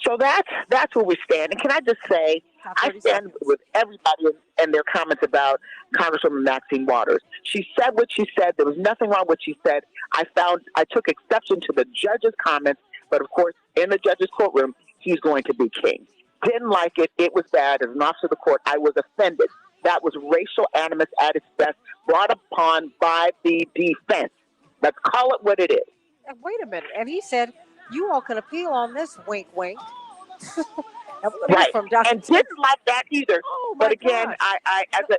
So that's where we stand. And can I just say, I stand with everybody and their comments about Congresswoman Maxine Waters. She said what she said. There was nothing wrong with what she said. I took exception to the judge's comments, but of course, in the judge's courtroom, he's going to be king. Didn't like it. It was bad. As an officer of the court, I was offended. That was racial animus at its best, brought upon by the defense. Let's call it what it is. Wait a minute. And he said, you all can appeal on this, wink, wink. Right, and didn't like that either. Oh, but again, I as a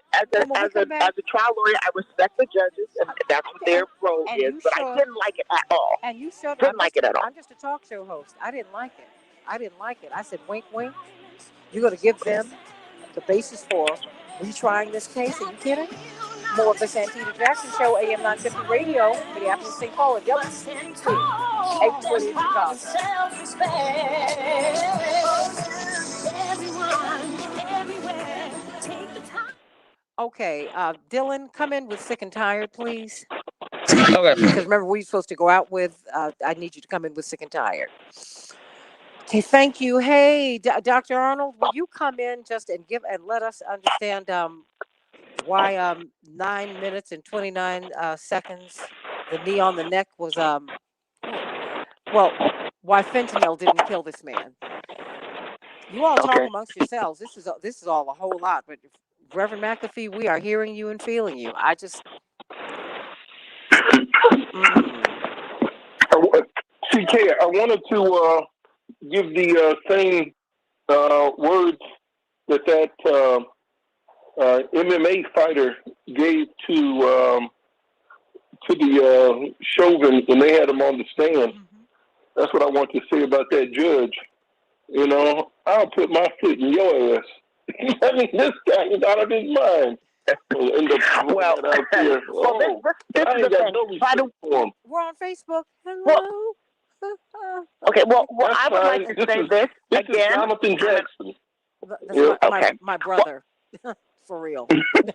trial lawyer, I respect the judges, and that's what their role is. But I didn't like it at all. And you should didn't like it at all. I'm just a talk show host. I didn't like it. I said, wink, wink. You're going to give them the basis for retrying this case? Are you kidding? More of the Santita Jackson Show, AM 950 Radio, Minneapolis, St. Paul, and WC 820 in Chicago. Okay, Dylan, come in with Sick and Tired, please. Okay. Because remember, we were supposed to go out with, I need you to come in with Sick and Tired. Okay, thank you. Hey, Dr. Arnold, will you come in just and let us understand why 9 minutes and 29 seconds, the knee on the neck was, why fentanyl didn't kill this man. You all talk amongst yourselves. This is all a whole lot, but Reverend McAfee, we are hearing you and feeling you. I just... CK, I wanted to give the same words that MMA fighter gave to the Chauvin when they had him on the stand. That's what I want to say about that judge. You know, I'll put my foot in your ass. I mean, this guy is out of his mind. Well, this is the thing. We're on Facebook. Hello. Okay, well, That's I would like fine. to say this This again. is Jonathan Jackson. That's Okay. my brother. For real.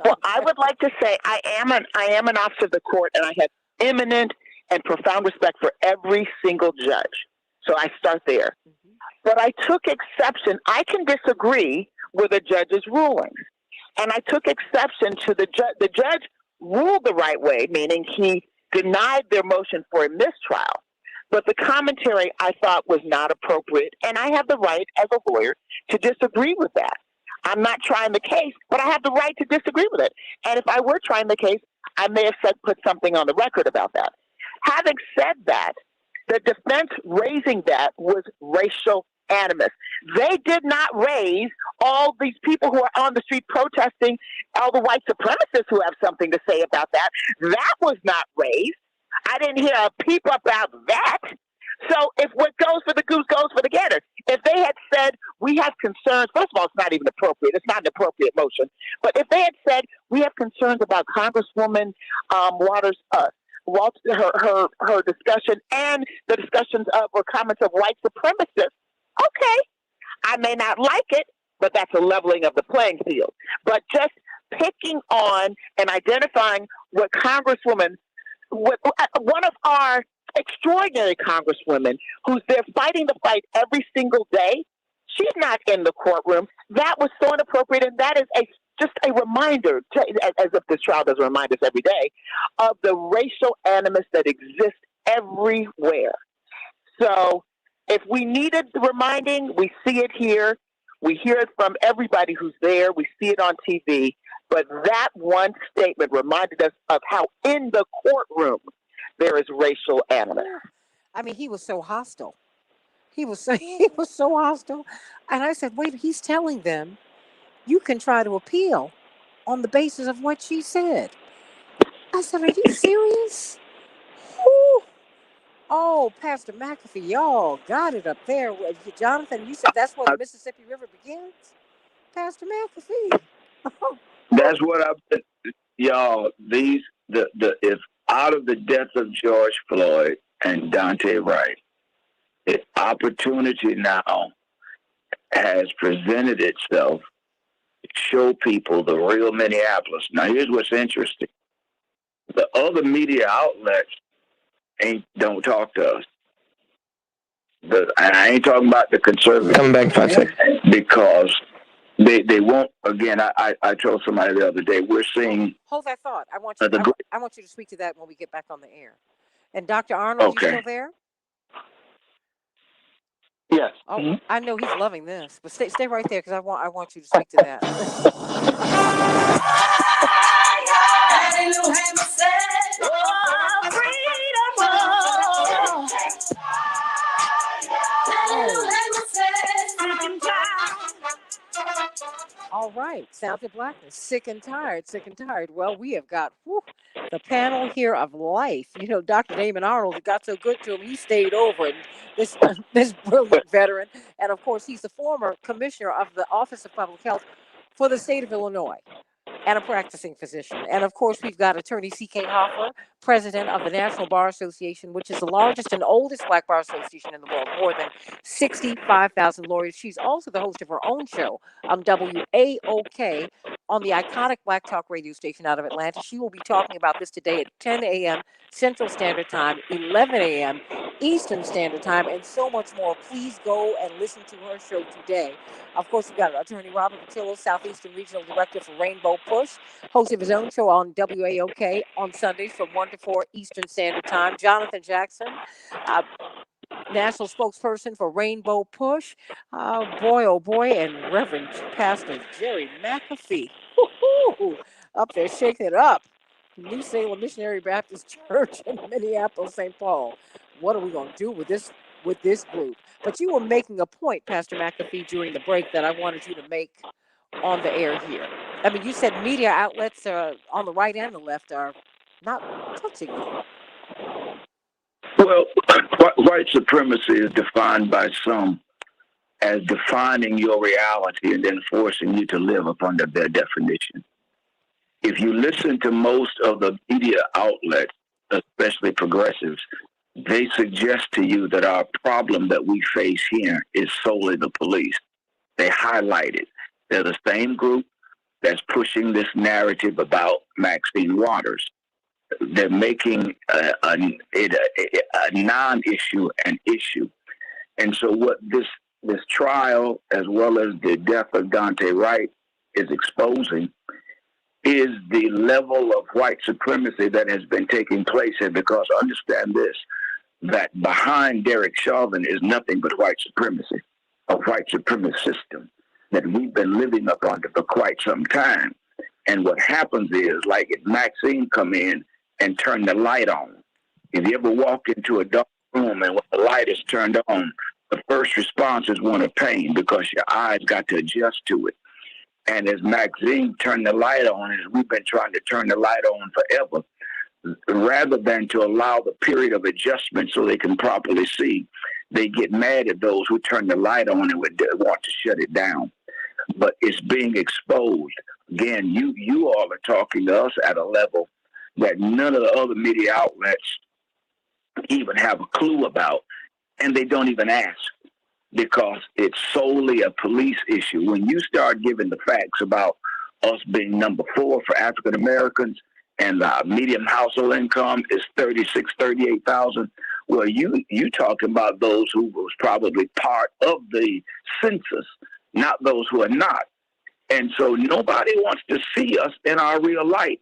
Well, I would like to say I am an officer of the court, and I have eminent and profound respect for every single judge. So I start there. But I took exception. I can disagree with a judge's ruling, and I took exception to the judge. The judge ruled the right way, meaning he denied their motion for a mistrial. But the commentary I thought was not appropriate, and I have the right as a lawyer to disagree with that. I'm not trying the case, but I have the right to disagree with it. And if I were trying the case, I may have put something on the record about that. Having said that, the defense raising that was racial animus. They did not raise all these people who are on the street protesting, all the white supremacists who have something to say about that. That was not raised. I didn't hear a peep about that. So if what goes for the goose goes for the gander, if they had said we have concerns, first of all, it's not even appropriate. It's not an appropriate motion. But if they had said we have concerns about Congresswoman Waters' her discussion and the discussions of or comments of white supremacists, okay, I may not like it, but that's a leveling of the playing field. But just picking on and identifying what Congresswoman, one of our extraordinary congresswomen who's there fighting the fight every single day, she's not in the courtroom. That was so inappropriate, and that is just a reminder, as if this trial doesn't remind us every day, of the racial animus that exists everywhere. So if we needed the reminding, we see it here. We hear it from everybody who's there. We see it on TV. But that one statement reminded us of how in the courtroom there is racial animus. I mean, he was so hostile. He was so hostile. And I said, wait, he's telling them you can try to appeal on the basis of what she said. I said, are you serious? Whew. Oh, Pastor McAfee, y'all got it up there. Jonathan, you said that's where the Mississippi River begins? Pastor McAfee. That's what y'all, if out of the death of George Floyd and Dante Wright, the opportunity now has presented itself to show people the real Minneapolis. Now, here's what's interesting. The other media outlets don't talk to us. And I ain't talking about the conservative. Come back 5 seconds. Because they won't. Again, I told somebody the other day, we're seeing. Hold that thought. I want you to speak to that when we get back on the air. And Dr. Arnold, Okay. You still there? Yes. Oh, I know he's loving this, but stay right there because I want you to speak to that. All right, Sounds of Blackness, sick and tired. Well, we have got the panel here of life. You know, Dr. Damon Arnold, it got so good to him, he stayed over. And this brilliant veteran, and of course, he's the former commissioner of the Office of Public Health for the state of Illinois, and a practicing physician. And of course, we've got attorney C.K. Hoffler, president of the National Bar Association, which is the largest and oldest black bar association in the world, more than 65,000 lawyers. She's also the host of her own show on WAOK on the iconic Black Talk radio station out of Atlanta. She will be talking about this today at 10 a.m. Central Standard Time, 11 a.m. Eastern Standard Time, and so much more. Please go and listen to her show today. Of course, we've got attorney Robert Patillo, Southeastern Regional Director for Rainbow Push, host of his own show on WAOK on Sundays from 1 to 4 Eastern Standard Time. Jonathan Jackson, national spokesperson for Rainbow Push. Oh boy, and Reverend Pastor Jerry McAfee. Woo-hoo, up there shaking it up. New Salem Missionary Baptist Church in Minneapolis, St. Paul. What are we going to do with this group? But you were making a point, Pastor McAfee, during the break that I wanted you to make on the air here. I mean, you said media outlets on the right and the left are not touching you. Well, white supremacy is defined by some as defining your reality and then forcing you to live up under their definition. If you listen to most of the media outlets, especially progressives, they suggest to you that our problem that we face here is solely the police. They highlight it. They're the same group that's pushing this narrative about Maxine Waters. They're making a non-issue an issue. And so what this trial, as well as the death of Dante Wright, is exposing is the level of white supremacy that has been taking place here. Because understand this, that behind Derek Chauvin is nothing but white supremacy, a white supremacist system that we've been living up under for quite some time. And what happens is, like if Maxine come in and turn the light on, if you ever walk into a dark room and when the light is turned on, the first response is one of pain because your eyes got to adjust to it. And as Maxine turned the light on, as we've been trying to turn the light on forever, rather than to allow the period of adjustment so they can properly see, they get mad at those who turn the light on and would want to shut it down. But it's being exposed. Again, you all are talking to us at a level that none of the other media outlets even have a clue about, and they don't even ask, because it's solely a police issue. When you start giving the facts about us being number 4 for African Americans and the median household income is 38,000, well, you talking about those who was probably part of the census, not those who are not. And so nobody wants to see us in our real light.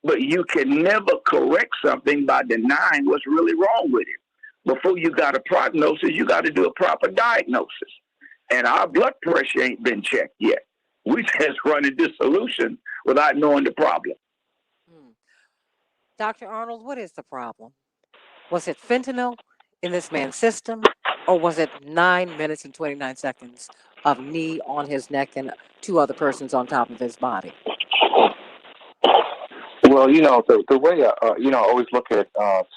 But you can never correct something by denying what's really wrong with it. Before you got a prognosis, you got to do a proper diagnosis. And our blood pressure ain't been checked yet. We just running this solution without knowing the problem. Dr. Arnold, what is the problem? Was it fentanyl in this man's system, or was it 9 minutes and 29 seconds of knee on his neck and 2 other persons on top of his body? Well, the way I always look at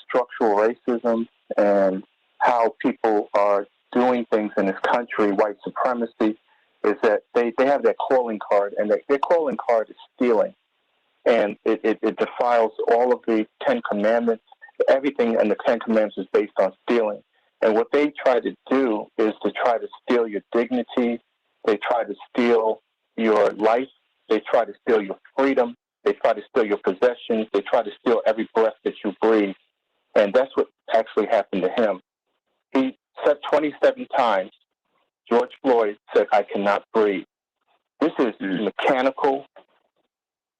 structural racism and how people are doing things in this country, white supremacy, is that they have their calling card, and their calling card is stealing. And it defiles all of the 10 Commandments. Everything in the 10 Commandments is based on stealing. And what they try to do is to try to steal your dignity. They try to steal your life. They try to steal your freedom. They try to steal your possessions. They try to steal every breath that you breathe. And that's what actually happened to him. He said 27 times, George Floyd said, "I cannot breathe." This is mechanical,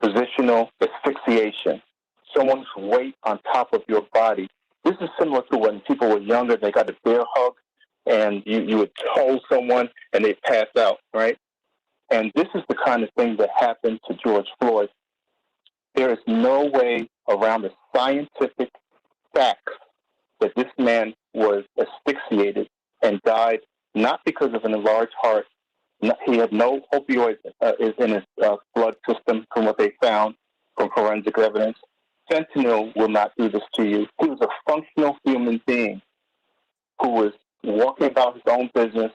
positional asphyxiation. Someone's weight on top of your body. This is similar to when people were younger, they got a bear hug, and you would hold someone and they pass out, right? And this is the kind of thing that happened to George Floyd. There is no way around the scientific facts that this man was asphyxiated and died not because of an enlarged heart. He had no opioids is in his blood system from what they found from forensic evidence. Fentanyl will not do this to you. He was a functional human being who was walking about his own business,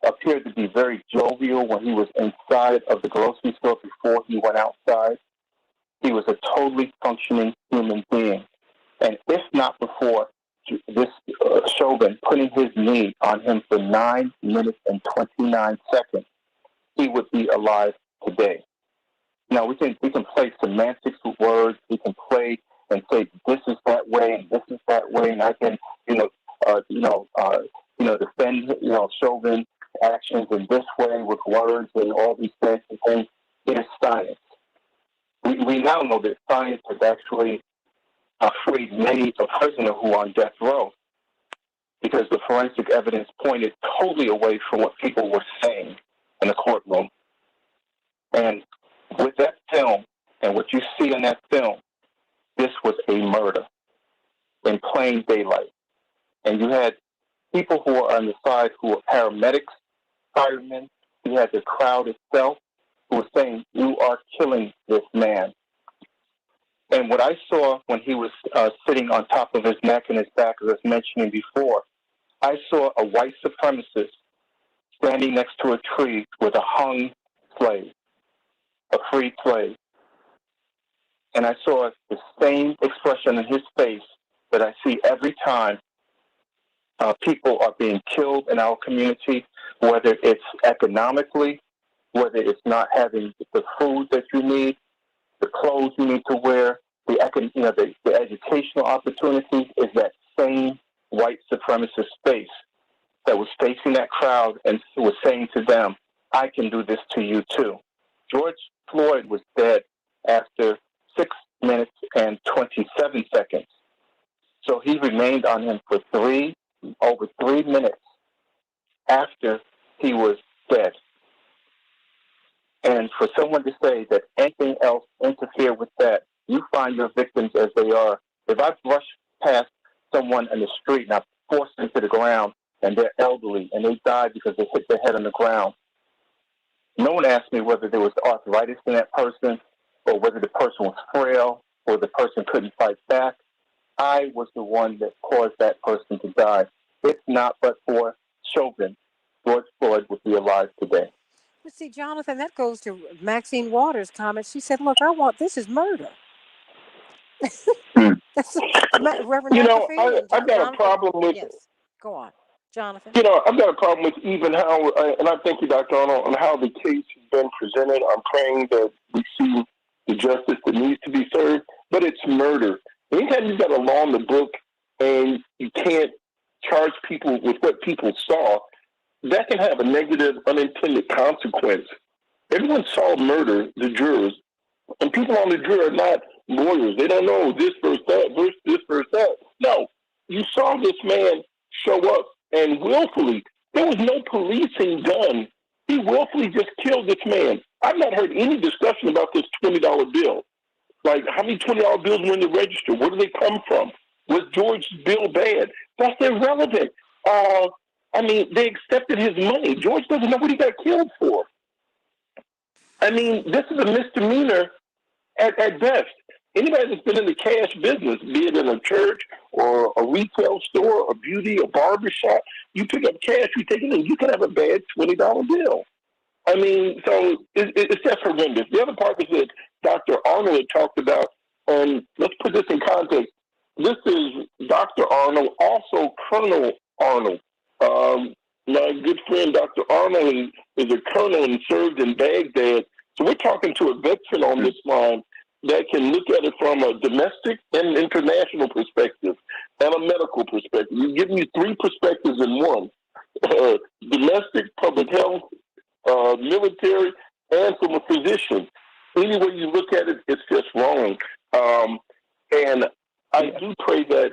appeared to be very jovial when he was inside of the grocery store before he went outside. He was a totally functioning human being. And if not before this Chauvin putting his knee on him for 9 minutes and 29 seconds, he would be alive today. Now we can play semantics with words. We can play and say this is that way and this is that way, and I can defend Chauvin actions in this way with words and all these fancy things. It is science. We now know that science has actually freed many a prisoner who are on death row because the forensic evidence pointed totally away from what people were saying in the courtroom. And with that film and what you see in that film, this was a murder in plain daylight. And you had people who were on the side who were paramedics, firemen. You had the crowd itself who was saying, "You are killing this man." And what I saw when he was sitting on top of his neck and his back, as I was mentioning before, I saw a white supremacist standing next to a tree with a hung slave, a freed slave. And I saw the same expression in his face that I see every time people are being killed in our community, whether it's economically, whether it's not having the food that you need, the clothes you need to wear, the educational opportunities, is that same white supremacist space that was facing that crowd and was saying to them, I can do this to you too. George Floyd was dead after 6 minutes and 27 seconds. So he remained on him for over 3 minutes after he was dead. And for someone to say that anything else interfere with that, you find your victims as they are. If I brush past someone in the street and I force them to the ground and they're elderly and they die because they hit their head on the ground, no one asked me whether there was arthritis in that person or whether the person was frail or the person couldn't fight back. I was the one that caused that person to die. If not but for Chauvin, George Floyd would be alive today. But see, Jonathan, that goes to Maxine Waters' comment. She said, look, this is murder. That's Reverend McAfee. I've got Jonathan, a problem with. Yes, go on, Jonathan. I've got a problem with even how, and I thank you, Dr. Arnold, on how the case has been presented. I'm praying that we see the justice that needs to be served, but it's murder. Anytime you've got a law in the book and you can't charge people with what people saw, that can have a negative, unintended consequence. Everyone saw murder, the jurors, and people on the jury are not lawyers. They don't know this versus that, versus this versus that. No, you saw this man show up and willfully, there was no policing done. He willfully just killed this man. I've not heard any discussion about this $20 bill. Like, how many $20 bills were in the register? Where did they come from? Was George's bill bad? That's irrelevant. They accepted his money. George doesn't know what he got killed for. This is a misdemeanor at best. Anybody that's been in the cash business, be it in a church or a retail store, a beauty, a barber shop, you pick up cash, you take it in, you can have a bad $20 bill. So it's just horrendous. The other part is that Dr. Arnold had talked about, and let's put this in context. This is Dr. Arnold, also Colonel Arnold. My good friend Dr. Arnold is a colonel and served in Baghdad. So we're talking to a veteran on this line that can look at it from a domestic and international perspective and a medical perspective. You give me three perspectives in one: domestic, public health, military, and from a physician. Any way you look at it, it's just wrong. And I do pray that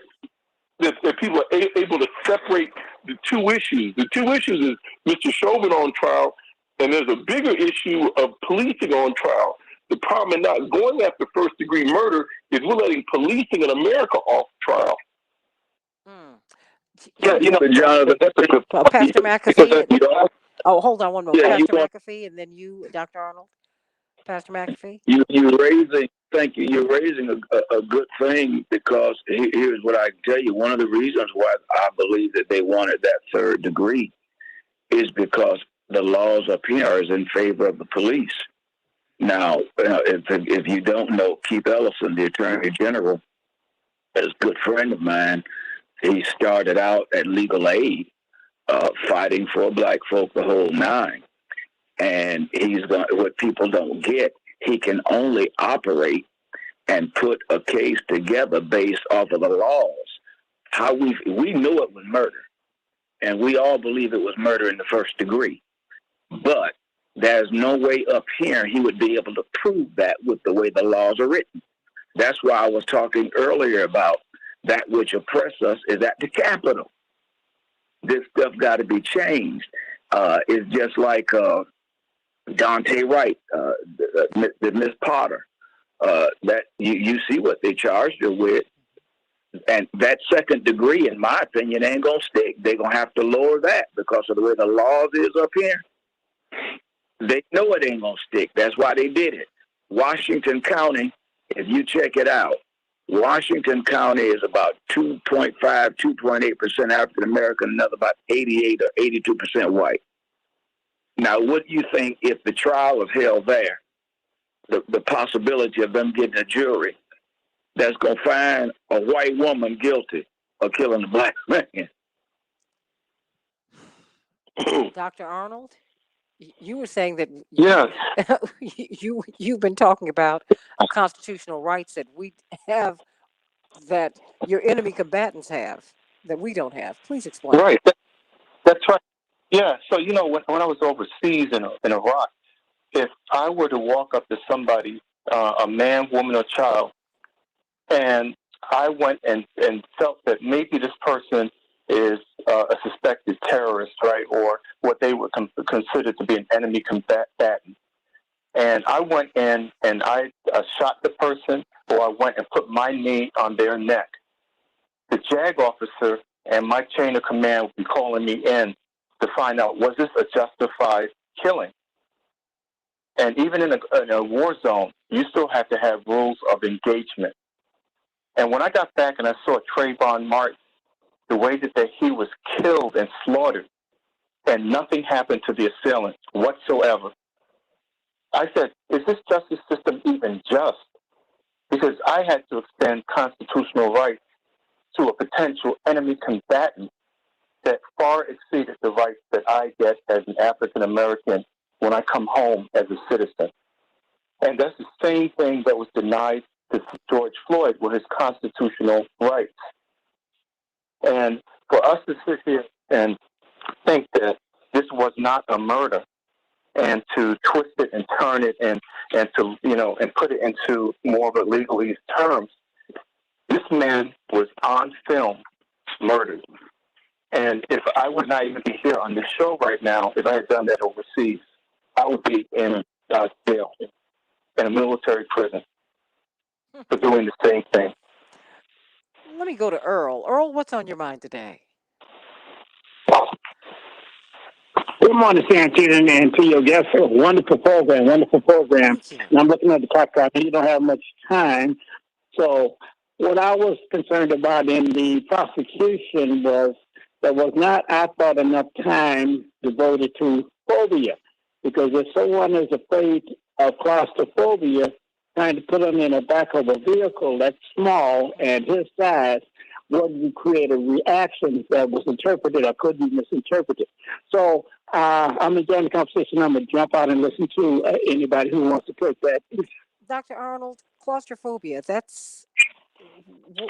people are able to separate the two issues. The two issues is Mr. Chauvin on trial, and there's a bigger issue of policing on trial. The problem in not going after first-degree murder is we're letting policing in America off trial. Jonathan, that's a good point. Pastor McAfee. Hold on one moment. Pastor McAfee, and then you, Dr. Arnold. Pastor McAfee. Thank you. You're raising a good thing, because here's what I tell you. One of the reasons why I believe that they wanted that third degree is because the laws up here is in favor of the police. Now, if you don't know, Keith Ellison, the Attorney General, is a good friend of mine. He started out at Legal Aid, fighting for black folk the whole nine. And what people don't get, he can only operate and put a case together based off of the laws. We knew it was murder, and we all believe it was murder in the first degree. But there's no way up here he would be able to prove that with the way the laws are written. That's why I was talking earlier about that which oppress us is at the Capitol. This stuff got to be changed. It's just like Dante Wright, the Miss Potter. That you see what they charged her with, and that second degree, in my opinion, ain't gonna stick. They're gonna have to lower that because of the way the laws is up here. They know it ain't gonna stick. That's why they did it. Washington County, if you check it out, Washington County is about 2.5, 2.8% African American, another about 88 or 82% white. Now, what do you think if the trial was held there? The possibility of them getting a jury that's going to find a white woman guilty of killing a black man. Dr. Arnold, you were saying that Yeah, you've been talking about constitutional rights that we have that your enemy combatants have that we don't have. Please explain. right. That's right. Yeah. So when I was overseas in Iraq, if I were to walk up to somebody, a man, woman, or child, and I went and felt that maybe this person is a suspected terrorist, right, or what they would consider to be an enemy combatant, and I went in and I shot the person, or I went and put my knee on their neck, the JAG officer and my chain of command would be calling me in to find out, was this a justified killing? And even in a war zone, you still have to have rules of engagement. And when I got back and I saw Trayvon Martin, the way that he was killed and slaughtered, and nothing happened to the assailants whatsoever, I said, is this justice system even just? Because I had to extend constitutional rights to a potential enemy combatant that far exceeded the rights that I get as an African American when I come home as a citizen. And that's the same thing that was denied to George Floyd with his constitutional rights. And for us to sit here and think that this was not a murder, and to twist it and turn it and to and put it into more of a legalese terms, this man was on film murdered. And if I would not even be here on this show right now, if I had done that overseas, I would be in jail, in a military prison, for doing the same thing. Let me go to Earl. Earl, what's on your mind today? Good morning, Santita, and to your guests. Wonderful program, wonderful program. And I'm looking at the clock. I know you don't have much time. So what I was concerned about in the prosecution was there was not, I thought, enough time devoted to phobia. Because if someone is afraid of claustrophobia, trying to put them in the back of a vehicle that's small and his size, would you create a reaction that was interpreted or could be misinterpreted? So I'm enjoying the conversation. I'm going to jump out and listen to anybody who wants to take that. Dr. Arnold, claustrophobia, that's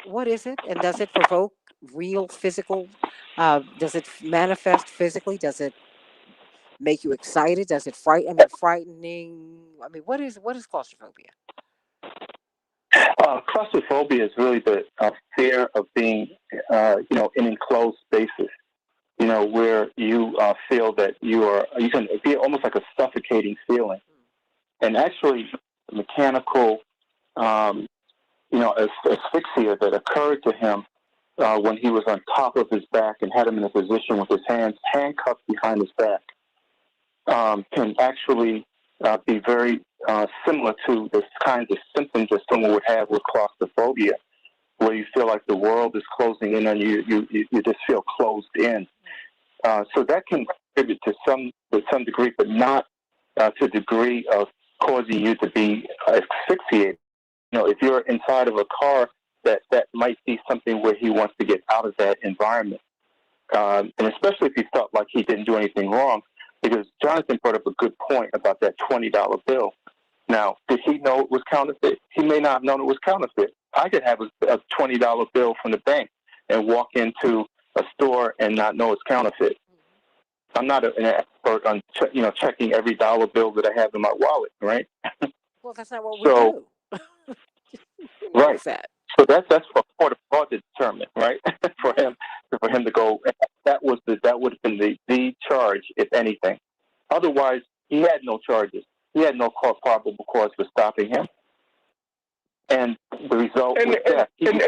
what is it? And does it provoke real physical? Does it manifest physically? Does it make you excited? Does it frightening? I mean, what is claustrophobia? Claustrophobia is really the fear of being, in enclosed spaces. Where you feel that you can be almost like a suffocating feeling, and actually, mechanical, asphyxia that occurred to him when he was on top of his back and had him in a position with his hands handcuffed behind his back, can actually be very similar to the kinds of symptoms that someone would have with claustrophobia, where you feel like the world is closing in on you. You just feel closed in. So that can contribute to some degree, but not to the degree of causing you to be asphyxiated. If you're inside of a car, that might be something where he wants to get out of that environment. And especially if he felt like he didn't do anything wrong, because Jonathan brought up a good point about that $20 bill. Now, did he know it was counterfeit? He may not have known it was counterfeit. I could have a $20 bill from the bank and walk into a store and not know it's counterfeit. I'm not an expert on checking every dollar bill that I have in my wallet, right? Well, that's not what we do. Right. That? So that's for court of law to determine, right? for him to go. That would have been the charge, if anything. Otherwise, he had no charges. He had no probable cause for stopping him. And the result was death. And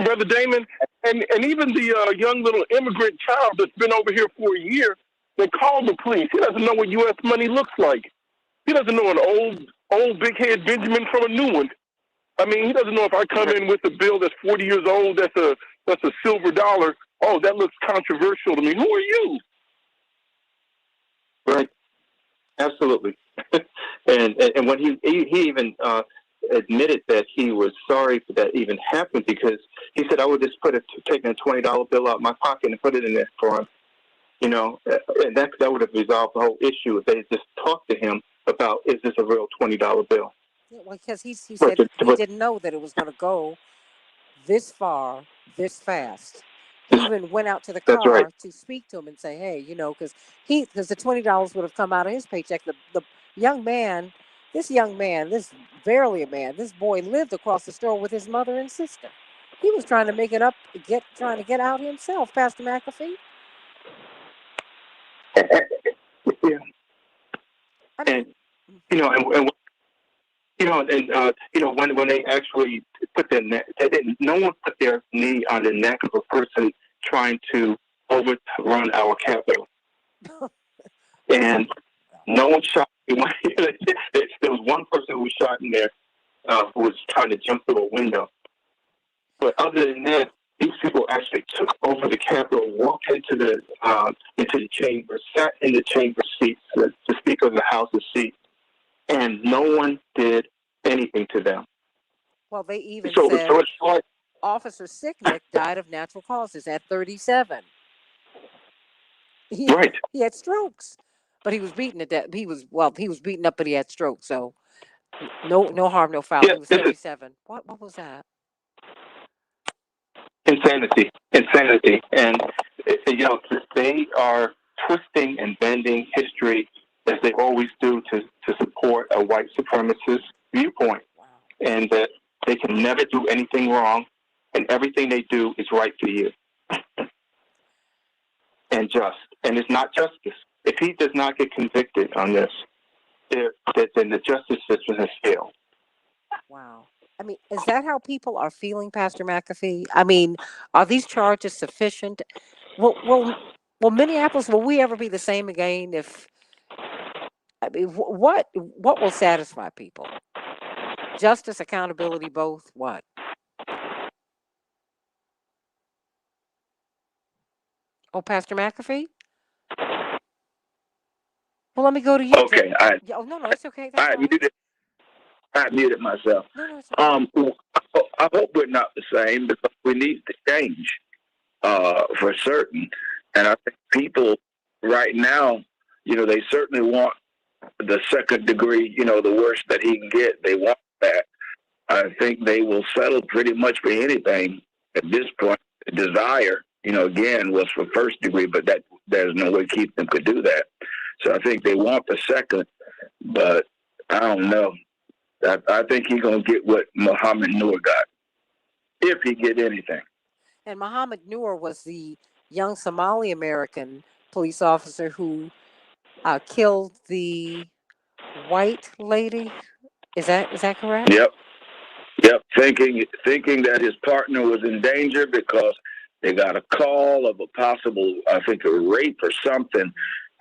Brother Damon, and even the young little immigrant child that's been over here for a year, they called the police. He doesn't know what U.S. money looks like. He doesn't know an old big head Benjamin from a new one. I mean, he doesn't know if I come in with a bill that's 40 years old, that's a silver dollar. Oh, that looks controversial to me. Who are you? Right. Absolutely. and when he even admitted that he was sorry that even happened, because he said, I would just taking a $20 bill out of my pocket and put it in there for him. And that would have resolved the whole issue if they just talked to him about, is this a real $20 bill? Yeah, well, because he said he didn't know that it was going to go this far, this fast. He even went out to the car to speak to him and say, hey, because the $20 would have come out of his paycheck. The young man, this barely a man, this boy lived across the store with his mother and sister. He was trying to make it up, trying to get out himself, Pastor McAfee. Yeah. I mean, when they actually put their neck, no one put their knee on the neck of a person trying to overrun our capital. And no one shot. There was one person who was shot in there who was trying to jump through a window. But other than that, these people actually took over the Capitol, walked into the chamber, sat in the chamber seats, the Speaker of the House's seat, and no one did anything to them. Well, they even said Officer Sicknick died of natural causes at 37. He had strokes, but he was beaten to death. He was beaten up, but he had strokes. So no harm, no foul. He was 37. What was that? Insanity. And, they are twisting and bending history as they always do to support a white supremacist viewpoint. Wow. And that they can never do anything wrong, and everything they do is right for you. And just. And it's not justice. If he does not get convicted on this, then the justice system has failed. Wow. I mean, is that how people are feeling, Pastor McAfee? I mean, are these charges sufficient? Will Minneapolis, will we ever be the same again? What will satisfy people? Justice, accountability, both? What? Oh, Pastor McAfee? Well, let me go to you. Okay. No, it's okay. I muted myself. No, it's okay. I hope we're not the same because we need to change for certain. And I think people right now, they certainly want the second degree, the worst that he can get. They want that. I think they will settle pretty much for anything at this point. The desire, again, was for first degree, but there's no way Keith them could do that. So I think they want the second, but I don't know. I think he's going to get what Muhammad Noor got, if he get anything. And Muhammad Noor was the young Somali American police officer who killed the white lady. Is that correct? Yep. Thinking that his partner was in danger because they got a call of a possible, I think, a rape or something,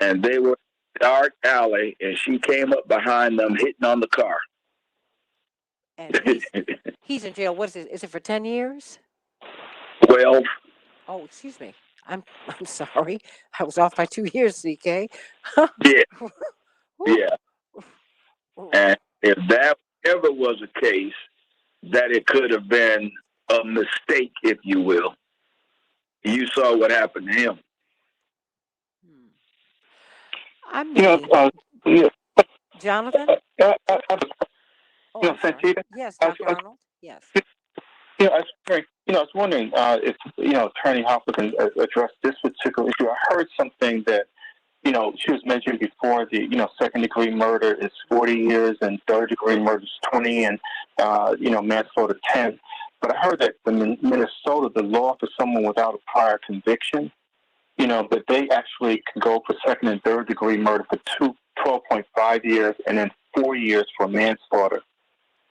and they were in a dark alley, and she came up behind them, hitting on the car. And he's in jail. What is it? Is it for 10 years? 12. Oh, excuse me. I'm sorry. I was off by 2 years, CK. Yeah. Yeah. And if that ever was a case, that it could have been a mistake, if you will. You saw what happened to him. I mean, Jonathan? Santita? Yes, Dr. Arnold? Yes. I was wondering if, Attorney Hopper can address this particular issue. I heard something that, she was mentioning before the, second degree murder is 40 years and third degree murder is 20 and, manslaughter 10. But I heard that in Minnesota, the law for someone without a prior conviction, that they actually can go for second and third degree murder for 12.5 years and then 4 years for manslaughter.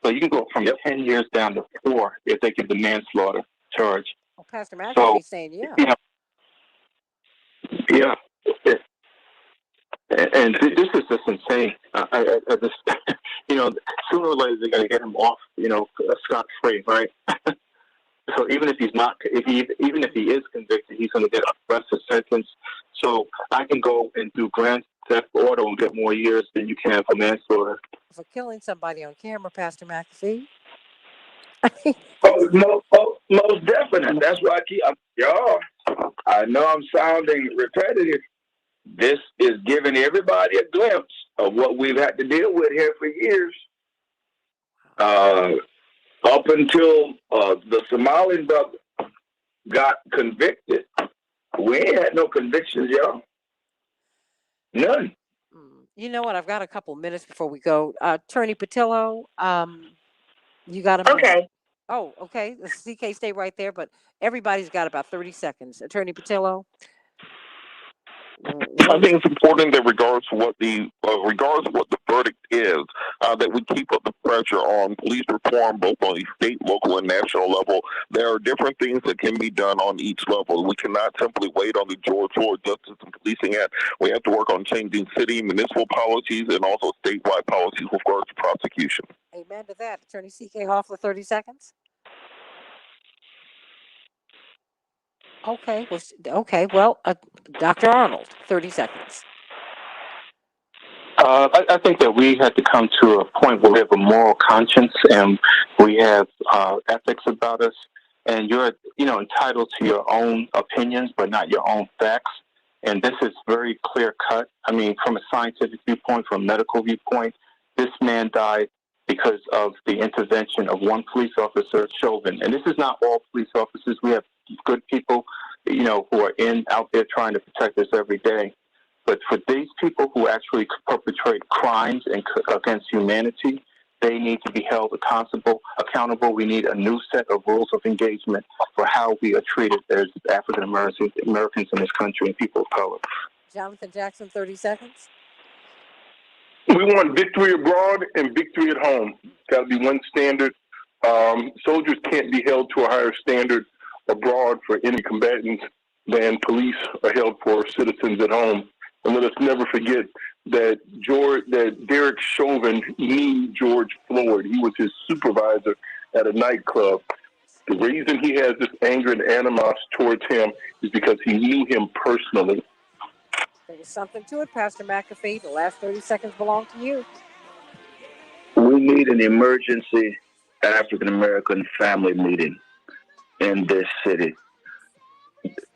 So you can go from 10 years down to 4 if they give the manslaughter charge. Well, Pastor McAfee's saying, yeah. And this is just insane. I just, sooner or later they're going to get him off, scot free, right? So even if he's not, even if he is convicted, he's going to get a lesser sentence. So I can go and do grand theft auto and get more years than you can for manslaughter. For killing somebody on camera, Pastor McAfee. Most definitely. That's why I know I'm sounding repetitive, this is giving everybody a glimpse of what we've had to deal with here for years. Up until the Somali brother got convicted, we ain't had no convictions, y'all. None. You know what? I've got a couple minutes before we go. Attorney Patillo, you got a minute. Okay. Oh, okay. The CK, stay right there, but everybody's got about 30 seconds. Attorney Patillo. I think it's important that regardless of what the verdict is, that we keep up the pressure on police reform, both on the state, local, and national level. There are different things that can be done on each level. We cannot simply wait on the George Floyd Justice and Policing Act. We have to work on changing city, municipal policies, and also statewide policies with regards to prosecution. Amen to that. Attorney CK Hoffler, 30 seconds. Okay. Well, Dr. Arnold, 30 seconds. I think that we have to come to a point where we have a moral conscience and we have ethics about us, and you're entitled to your own opinions, but not your own facts. And this is very clear cut. I mean, from a scientific viewpoint, from a medical viewpoint, this man died because of the intervention of one police officer, Chauvin. And this is not all police officers. We have good people, who are out there trying to protect us every day. But for these people who actually perpetrate crimes against humanity, they need to be held accountable. We need a new set of rules of engagement for how we are treated as African Americans in this country and people of color. Jonathan Jackson, 30 seconds. We want victory abroad and victory at home. Got to be one standard. Soldiers can't be held to a higher standard abroad for enemy combatants than police are held for citizens at home. And let us never forget that Derek Chauvin knew George Floyd. He was his supervisor at a nightclub. The reason he has this anger and animus towards him is because he knew him personally. There's something to it, Pastor McAfee. The last 30 seconds belong to you. We need an emergency African-American family meeting in this city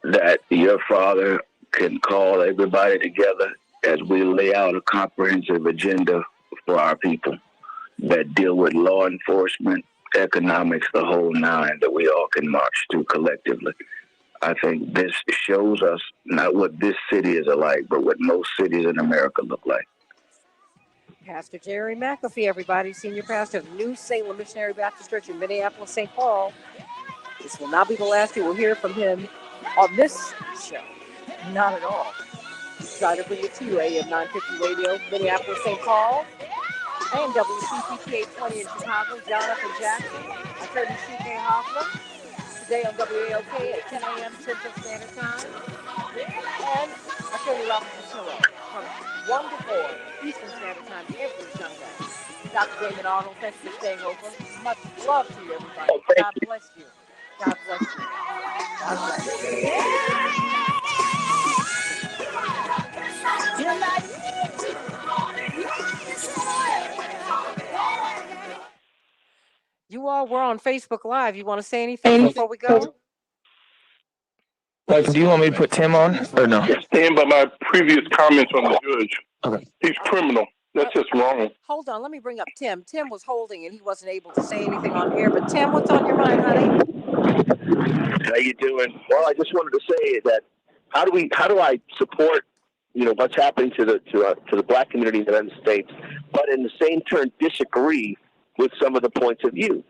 that your father can call everybody together as we lay out a comprehensive agenda for our people that deal with law enforcement, economics, the whole nine that we all can march to collectively. I think this shows us not what this city is alike, but what most cities in America look like. Pastor Jerry McAfee, everybody, senior pastor of New Salem Missionary Baptist Church in Minneapolis, St. Paul. This will not be the last you will hear from him on this show. Not at all. Try to bring it to you, AM 950 Radio, Minneapolis, St. Paul, and WCPT 820 in Chicago. Jonathan Jackson, attorney CK Hoffler, today on WALK at 10 a.m. Central Standard Time, and attorney Robert Patillo from 1 to 4 Eastern Standard Time every Sunday. Dr. Damon Arnold, thanks for staying open. Much love to you, everybody. God bless you. God bless you. God bless you. You all were on Facebook Live. You want to say anything before we go? Like, do you want me to put Tim on or no? Stand by my previous comments on the judge. Okay. He's criminal. That's just wrong. Hold on. Let me bring up Tim. Tim was holding and he wasn't able to say anything on air. But Tim, what's on your mind, honey? How you doing? Well, I just wanted to say that how do I support what's happening to the black community in the United States, but in the same turn disagree with some of the points of view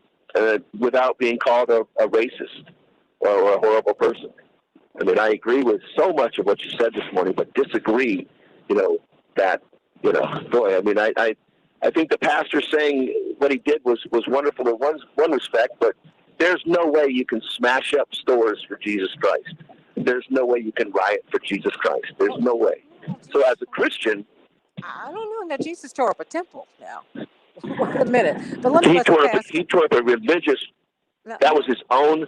without being called a racist or a horrible person. I mean, I agree with so much of what you said this morning, but disagree, boy, I mean, I think the pastor saying what he did was wonderful in one respect, but there's no way you can smash up stores for Jesus Christ. There's no way you can riot for Jesus Christ. There's no way. So as a Christian, I don't know that Jesus tore up a temple now. Wait a minute. But let me he tore up a religious. That was his own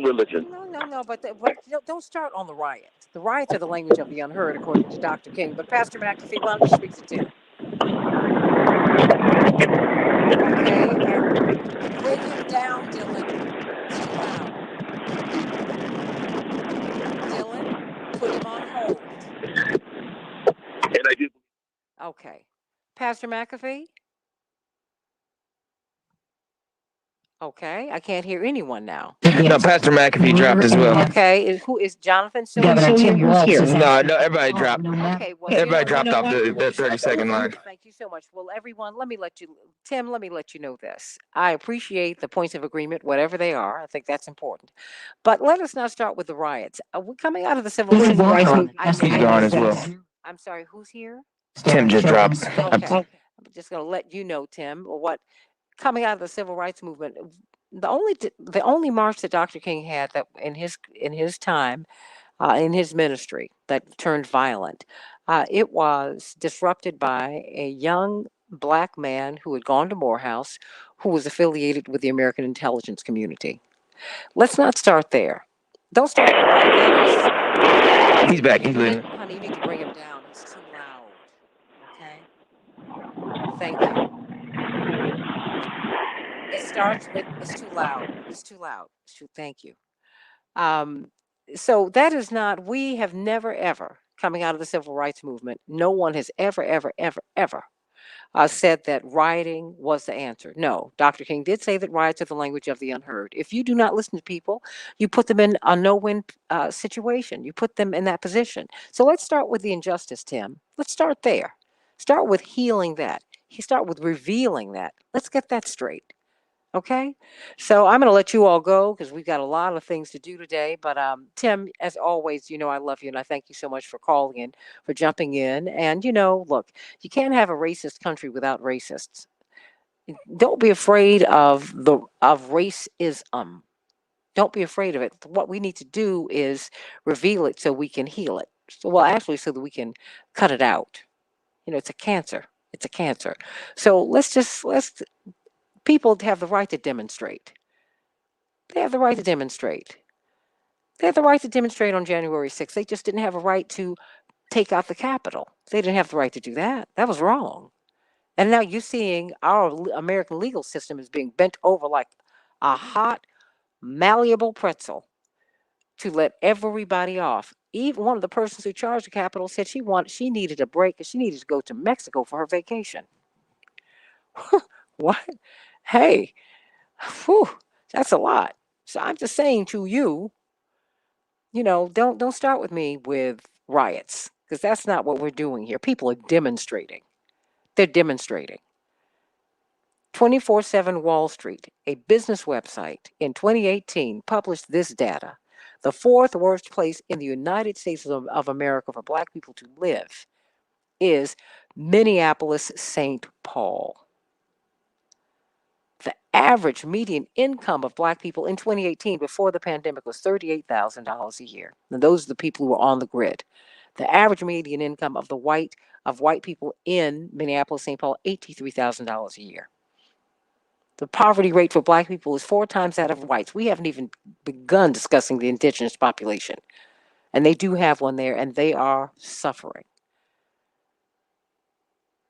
religion. No. But don't start on the riot. The riots are the language of the unheard, according to Dr. King. But Pastor McAfee, why don't you speak to Tim? Okay. Bring him down, Dylan. Too loud. Dylan, put him on hold. Pastor McAfee? Okay, I can't hear anyone now. No, Pastor McAfee dropped as well. Okay, who is Jonathan still Governor here? Tim Walz is No, everybody dropped. Okay, well, Everybody dropped off the 30-second line. Thank you so much. Well, everyone, Tim, let me let you know this. I appreciate the points of agreement, whatever they are. I think that's important. But let us now start with the riots. We're coming out of the civil rights movement. He's gone as well. I'm sorry, who's here? Tim just dropped. Okay. I'm just going to let you know, Tim, what coming out of the civil rights movement, the only march that Dr. King had that in his time, in his ministry that turned violent, it was disrupted by a young black man who had gone to Morehouse, who was affiliated with the American intelligence community. Let's not start there. Don't start with that. He's back. He's leaving. Honey, you need to bring him down. He's too loud. Okay. Thank you. It starts with it's too loud. It's too loud. Thank you. Um, so that is not. We have never ever coming out of the civil rights movement. No one has ever said that rioting was the answer. No, Dr. King did say that riots are the language of the unheard. If you do not listen to people, you put them in a no-win situation. You put them in that position. So let's start with the injustice, Tim. Let's start there. Start with healing that. Start with revealing that. Let's get that straight. Okay, so I'm going to let you all go because we've got a lot of things to do today. But Tim, as always, I love you and I thank you so much for calling in, for jumping in. And look, you can't have a racist country without racists. Don't be afraid of racism. Don't be afraid of it. What we need to do is reveal it so we can heal it. Actually, so that we can cut it out. It's a cancer. It's a cancer. So let's people have the right to demonstrate. They have the right to demonstrate. They have the right to demonstrate on January 6th. They just didn't have a right to take out the Capitol. They didn't have the right to do that. That was wrong. And now you're seeing our American legal system is being bent over like a hot, malleable pretzel to let everybody off. Even one of the persons who charged the Capitol said she needed a break and she needed to go to Mexico for her vacation. What? Hey, whew, that's a lot. So I'm just saying to you, don't start with me with riots because that's not what we're doing here. People are demonstrating. They're demonstrating. 24/7 Wall Street, a business website, in 2018 published this data. The fourth worst place in the United States of America for Black people to live is Minneapolis, St. Paul. The average median income of Black people in 2018 before the pandemic was $38,000 a year. And those are the people who are on the grid. The average median income of white people in Minneapolis, St. Paul, $83,000 a year. The poverty rate for Black people is 4 times that of whites. We haven't even begun discussing the indigenous population. And they do have one there, and they are suffering.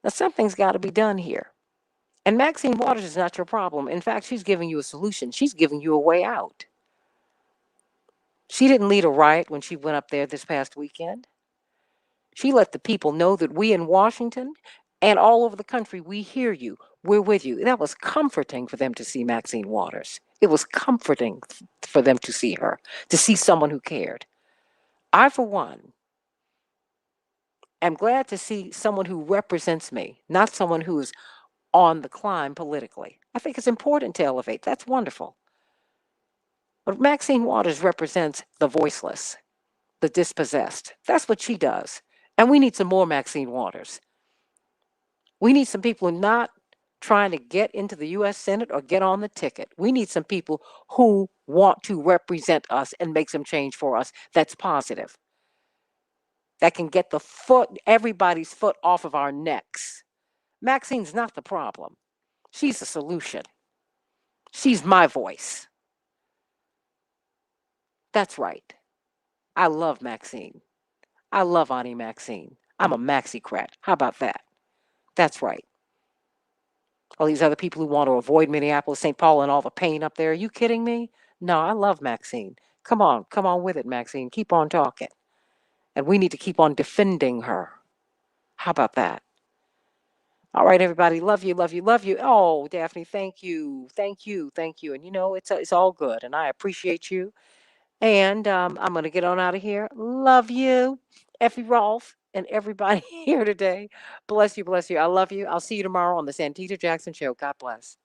Now, something's got to be done here. And Maxine Waters is not your problem. In fact, she's giving you a solution. She's giving you a way out. She didn't lead a riot when she went up there this past weekend. She let the people know that we in Washington and all over the country, we hear you. We're with you. That was comforting for them to see Maxine Waters. It was comforting for them to see her, to see someone who cared. I, for one, am glad to see someone who represents me, not someone who's on the climb politically. I think it's important to elevate. That's wonderful. But Maxine Waters represents the voiceless, the dispossessed. That's what she does. And we need some more Maxine Waters. We need some people who are not trying to get into the U.S. Senate or get on the ticket. We need some people who want to represent us and make some change for us that's positive. That can get everybody's foot off of our necks. Maxine's not the problem. She's the solution. She's my voice. That's right. I love Maxine. I love Auntie Maxine. I'm a Maxicrat. How about that? That's right. All these other people who want to avoid Minneapolis, St. Paul, and all the pain up there. Are you kidding me? No, I love Maxine. Come on with it, Maxine. Keep on talking. And we need to keep on defending her. How about that? All right, everybody. Love you, love you, love you. Oh, Daphne, thank you, thank you, thank you. And it's all good, and I appreciate you. And I'm gonna get on out of here. Love you, Effie Rolf, and everybody here today. Bless you, bless you. I love you. I'll see you tomorrow on the Santita Jackson Show. God bless.